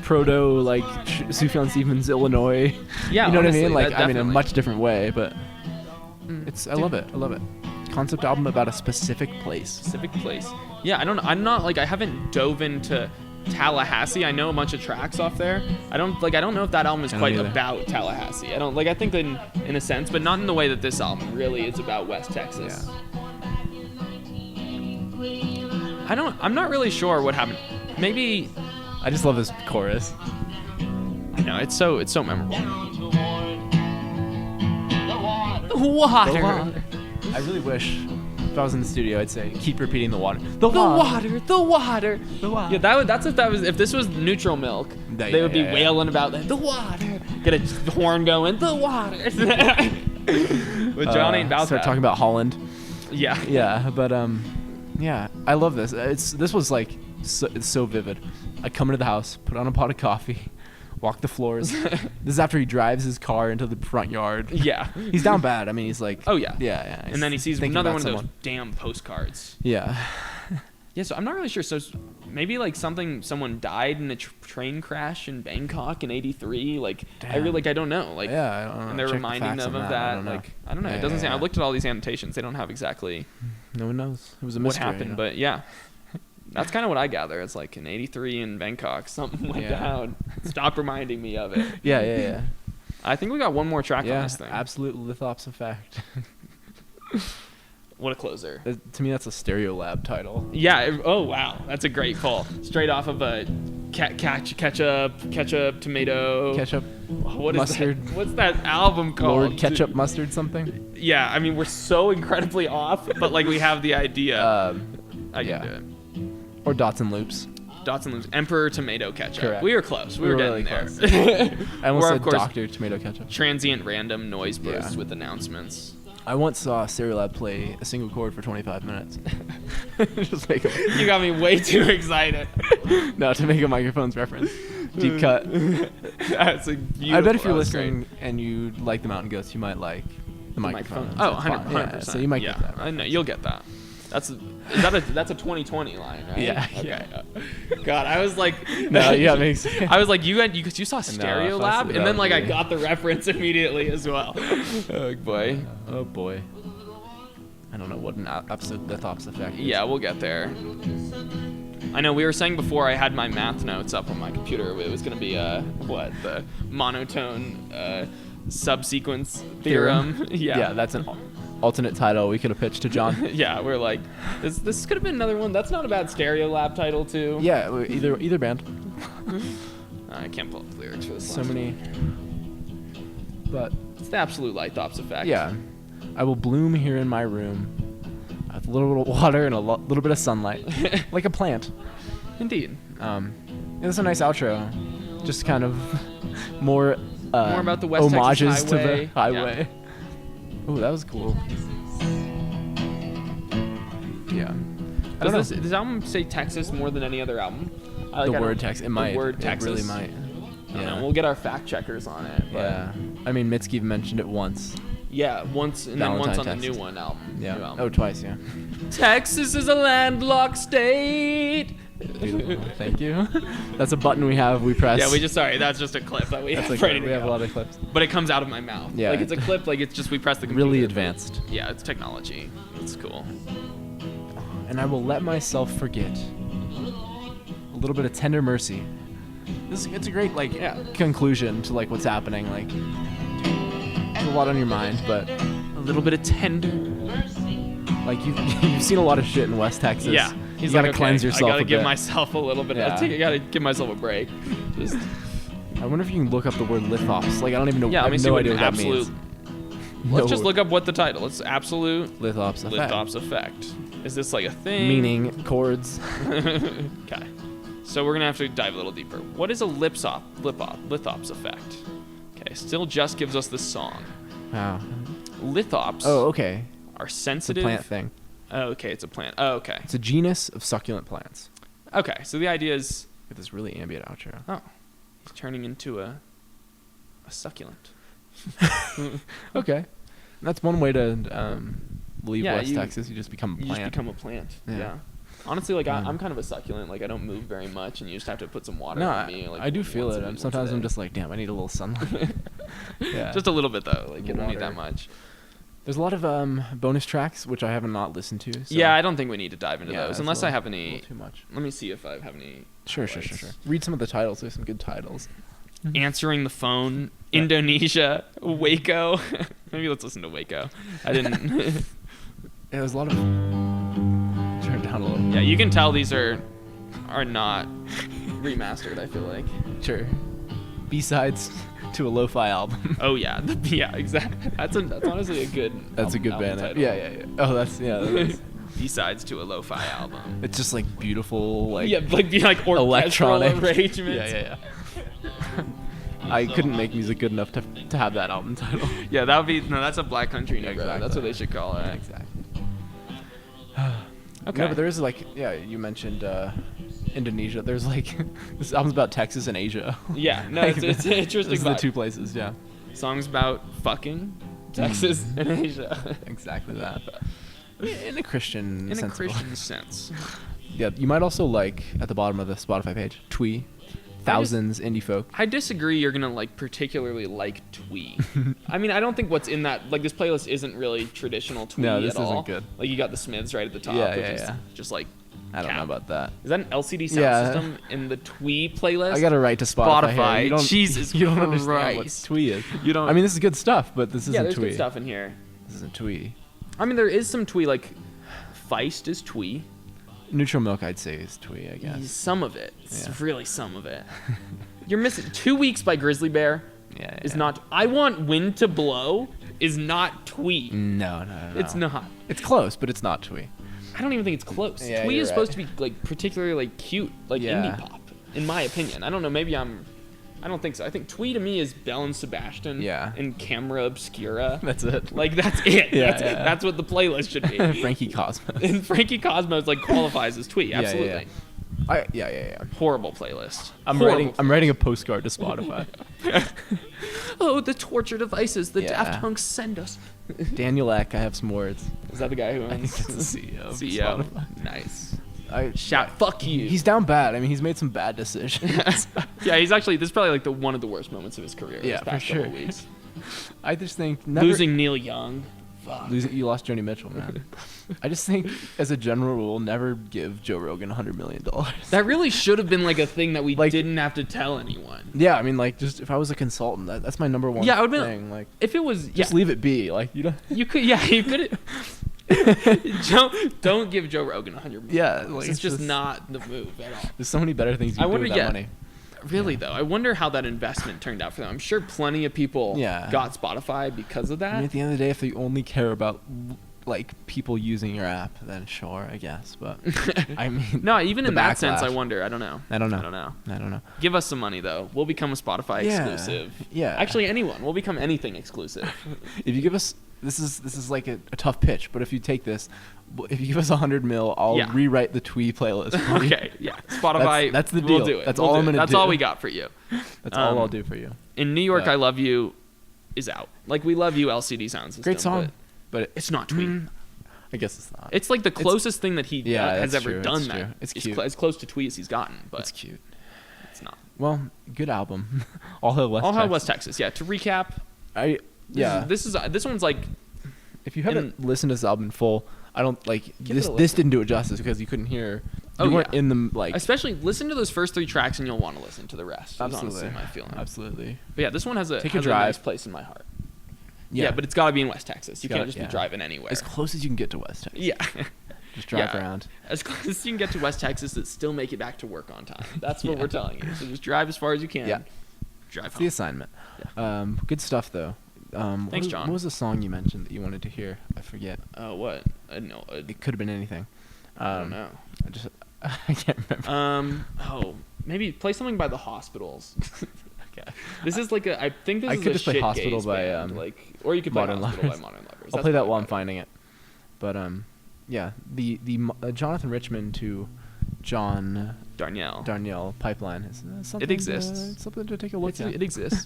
proto like Sufjan Stevens, Illinois. Yeah, You know honestly, what I mean? Like that I mean, in a definitely. much different way, but it's. I love it. I love it. Concept album about a specific place. Specific place. Yeah, I haven't dove into Tallahassee. I know a bunch of tracks off there. I don't know if that album is I don't quite either. about Tallahassee. I think in a sense, but not in the way that this album really is about West Texas. I'm not really sure what happened. Maybe I just love this chorus. I know it's so memorable. The water. Water. The water. I really wish If I was in the studio, I'd say, keep repeating the water. The The water. water, the water. The water. Yeah, that's if this was neutral milk, they would be wailing about that. The water. Get a horn going. The water. But John ain't about Start that. talking about Holland. Yeah. Yeah, but yeah, I love this. This was like it's so vivid. I come into the house, put on a pot of coffee, walk the floors. This is after he drives his car into the front yard. Yeah. He's down bad. I mean, he's like, Oh yeah. yeah. And then he sees thinking another about one of those someone. damn postcards. Yeah. Yeah, so I'm not really sure. So maybe like someone died in a train crash in Bangkok in '83. Like I don't know. Like Yeah, I don't know. and they're Check the reminding facts them on of that. I that. don't know. Like I don't know. Yeah, It doesn't yeah, say. I yeah. looked at all these annotations. They don't have exactly No one knows. It was a what mystery. happened, you know? but yeah. That's kind of what I gather. It's like in '83 in Bangkok, something went Yeah. down. Stop reminding me of it. Yeah. I think we got one more track on Yeah, this thing. absolute lithops effect. What a closer. To me, that's a Stereo Lab title. Yeah. Oh wow, that's a great pull. Straight off of a ketchup, tomato, Ketchup, what is mustard. That? What's that album called? Lord Ketchup Mustard something. Yeah, I mean we're so incredibly off, but like we have the idea. I can yeah. do it. Or Dots and Loops. Dots and Loops. Emperor Tomato Ketchup. Correct. We were close. We were really getting close. there. I almost Or, said of course, Dr. Tomato Ketchup. Transient random noise bursts Yeah. with announcements. I once saw Stereo Lab play a single chord for 25 minutes. Just make a You got me way too excited. no, to make a microphone's reference. Deep cut. That's a beautiful. I bet if you're that was listening great. and you like the Mountain Goats, you might like the microphone. Oh, It's fine. 100%. Yeah, so you might yeah, get that. I know you'll get that. That's a 2020 line, right? Yeah, Okay. yeah. God, I was like, No, yeah, makes sense. I was like, you saw Stereo if I Lab, said and that then like I would be- got the reference immediately as well. Oh boy. Oh boy. I don't know what an absolute lithops effect is. Yeah, we'll get there. I know we were saying before I had my math notes up on my computer. It was gonna be the monotone subsequence theorem. Yeah, that's an alternate title we could have pitched to John. Yeah, we're like, this could have been another one. That's not a bad Stereo Lab title too. Yeah, either band. I can't pull up the lyrics for this. So last many. But It's the absolute Lithops effect. yeah, I will bloom here in my room with a little bit of water and a little bit of sunlight, like a plant. Indeed. It's a nice outro. Just kind of more about the West Texas homages to the highway. highway. Oh, that was cool. Yeah. I don't know. Does this album say Texas more than any other album? The word Texas. It might. The word It Texas. really might. I don't know. We'll get our fact checkers on it. But Yeah. I mean, Mitski mentioned it once. yeah, once and then once Valentine, on the Texas. new one album. Yeah. New album. Oh, twice. Yeah. Texas is a landlocked state. Beautiful. Thank you. That's a button we have. We press. Yeah, sorry, that's just a clip that we That's have like ready to we have go. a lot of clips. But it comes out of my mouth. Yeah. Like it's a clip, like it's just we press the computer. Really advanced. Yeah, it's technology. It's cool. And I will let myself forget. A little bit of tender mercy. It's a great conclusion to like what's happening. Like there's a lot on your mind, but A little bit of tender. like you've seen a lot of shit in West Texas. Yeah. You gotta like, cleanse okay, yourself. I gotta a give bit. myself a little bit. Yeah. I gotta give myself a break. Just, I wonder if you can look up the word lithops. Like I don't even know. yeah, I let me have see no what idea an what absolute. that means. Let's just look up what the title. It's absolute lithops effect. lithops effect. Is this like a thing? Meaning chords. Okay. So we're gonna have to dive a little deeper. What is a lithops effect? Okay, still just gives us this song. Wow. Lithops Oh, okay. are It's a sensitive. plant thing. Oh, okay, it's a plant. Oh, okay. It's a genus of succulent plants. Okay, so the idea is, With this really ambient outro. oh, he's turning into a succulent. Okay. That's one way to leave Yeah, West Texas. You just become a You plant. just become a plant. Yeah. Yeah. Honestly, like Mm. I'm kind of a succulent. Like I don't move very much, and you just have to put some water No, on me. Like, I do feel once it. a week, Sometimes once a I'm day. just like, damn, I need a little sunlight. Yeah. Just a little bit though. Like you don't need that Water. much. There's a lot of bonus tracks which I have not listened to. So Yeah, I don't think we need to dive into yeah, those that's unless a I little- have a any. little too much. Let me see if I have any. Sure. highlights. Read some of the titles. There's some good titles. Answering the phone, Yeah. Indonesia, Waco. Maybe let's listen to Waco. I didn't. Yeah, there's a lot of. Turn it down a little. Yeah, you can tell these are not remastered. I feel like. Sure. B-sides. to a lo-fi album. Oh yeah, yeah, exactly. That's honestly a good. That's a good album band. title. Yeah. Oh, that's that is. B-sides to a lo-fi album. It's just like beautiful, like Yeah, like orchestral electronic arrangements. Yeah. I couldn't make music good enough to have that album title. Yeah, that would be that's a Black Country Negro. Exactly. That's what they should call it. Exactly. Okay. No, but there is you mentioned Indonesia. There's like this album's about Texas and Asia. Yeah, no, Like, it's an interesting. Those are the vibe. two places. Yeah. Songs about fucking Texas and Asia. Exactly that. In a Christian In a sensible- Christian sense. Yeah, you might also like at the bottom of the Spotify page, Twee, thousands indie folk. I disagree. You're gonna particularly like Twee. I mean, I don't think what's in that this playlist isn't really traditional Twee No, this at all. isn't good. Like you got the Smiths right at the top. Yeah, which yeah, is yeah. Just like. I don't know Cap. about that. Is that an LCD sound Yeah. system in the Twee playlist? I got to write to Spotify. Spotify. Here. You don't, Jesus you don't understand what Christ. Twee is. You don't. I mean, this is good stuff, but this isn't yeah, there's Twee. good stuff in here. This isn't Twee. I mean, there is some Twee. Feist is Twee. Neutral Milk, I'd say, is Twee, I guess. Some of it. It's Yeah. really some of it. You're missing 2 Weeks by Grizzly Bear. Yeah, Is yeah. not. I Want Wind to Blow is not Twee. No. It's not. It's close, but it's not Twee. I don't even think it's close. Yeah, Twee you're is supposed right. to be particularly cute, Yeah. indie pop, in my opinion. I don't know. Maybe I don't think so. I think Twee to me is Belle and Sebastian. Yeah. And Camera Obscura. That's it. That's it. Yeah, That's it. yeah. That's what the playlist should be. Frankie Cosmos. And Frankie Cosmos qualifies as Twee. Absolutely. Yeah. Horrible playlist. I'm Horrible. writing a postcard to Spotify. Oh, the torture devices the Yeah. Daft Punks send us. Daniel Ek, I have some words. Is that the guy who I owns? think that's the CEO of CEO. Spotify. Nice. Shout, Fuck you. He's down bad. I mean, he's made some bad decisions. Yeah, he's actually. This is probably one of the worst moments of his career. Yeah, this past for sure. couple weeks. I just think never Losing Neil Young. Fuck. you lost Joni Mitchell, man. I just think, as a general rule, never give Joe Rogan $100 million. That really should have been a thing that we Like- didn't have to tell anyone. Yeah, I mean, just if I was a consultant, that's my number one Yeah, I would be- thing. If it was, Just leave it be. You don't. you could. Yeah, you could. Don't give Joe Rogan $100 million. Yeah, it's just not the move at all. There's so many better things you I can do wonder- with that yeah. money. Really though, I wonder how that investment turned out for them. I'm sure plenty of people got Spotify because of I mean, that. at the end of the day, if you only care about people using your app, then sure, I guess. But I mean, No, even the in that sense, I backlash. wonder. I don't know. I don't know. Give us some money though. We'll become a Spotify Yeah, exclusive. yeah. Actually, anyone. We'll become anything exclusive. If you give us this is like a tough pitch, but if you take this, if you give us $100 million, I'll Yeah. rewrite the Twee playlist. For you. Okay, yeah. Spotify. That's the We'll deal. do it. That's We'll all do I'm it. gonna That's do. all we got for you. That's all Um, I'll do for you. In New York, Yeah. I Love You is out. We love you, LCD Sound System. Great song, but but it's not Twee. I guess it's not. It's the closest thing that he Yeah, has that's ever true, done. that's That true. It's is cute. as close to Twee as he's gotten, but It's cute. it's not. Well, good album. All Hail West. All Hell Texas. West Texas. Yeah. To recap, Yeah. This one's If you haven't listened to this album in full, I don't Give it a this didn't do it justice because you couldn't hear. Oh, You weren't yeah. in the especially listen to those first 3 tracks and you'll want to listen to the rest. Is Absolutely. honestly my feeling. Absolutely. But yeah, this one has a Take a nice drive. place in my heart. Yeah, but it's got to be in West Texas. You can't just be driving anywhere. As close as you can get to West Texas. Yeah. Just drive Yeah. around. As close as you can get to West Texas that still make it back to work on time. That's what Yeah. we're telling you. So just drive as far as you can. Yeah. Drive That's home. the assignment. Good stuff though. Thanks, John. What was the song you mentioned that you wanted to hear? I forget. What? No, It could have been anything. I don't know. I can't remember. Maybe play something by the Hospitals. Okay. This is I think this I is could a just play shit Hospital gaze by, band, or you could play Modern Hospital Lovers. by Modern Lovers. I'll That's play that probably while I'm better. finding it. But yeah, the Jonathan Richman to John Darnielle. pipeline is something. It exists. Something to take a look at. It exists.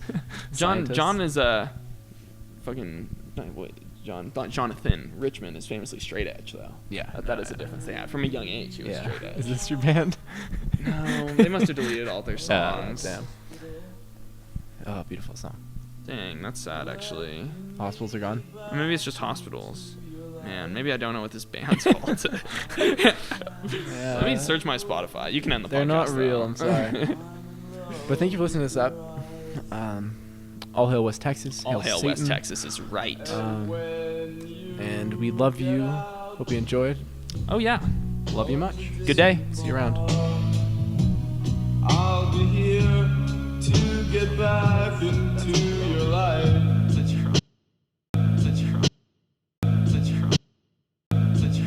John Scientists. is a fucking Jonathan Richman is famously straight edge though. Yeah. That is a difference they had from a young age. He was Yeah. straight edge. Is this your band? No, they must have deleted all their songs. Damn. Oh, beautiful song. Dang, that's sad actually. Hospitals are gone. Or maybe it's just Hospitals. Man, maybe I don't know what this band's called. Let me search my Spotify. You can end the podcast. They're not real. though. I'm sorry. But thank you for listening to this up. All Hail West Texas. All Hail West Satan. Texas is right. And we love you. Hope you enjoyed. Oh yeah. Love you much. Good day. See you around. I'll be here.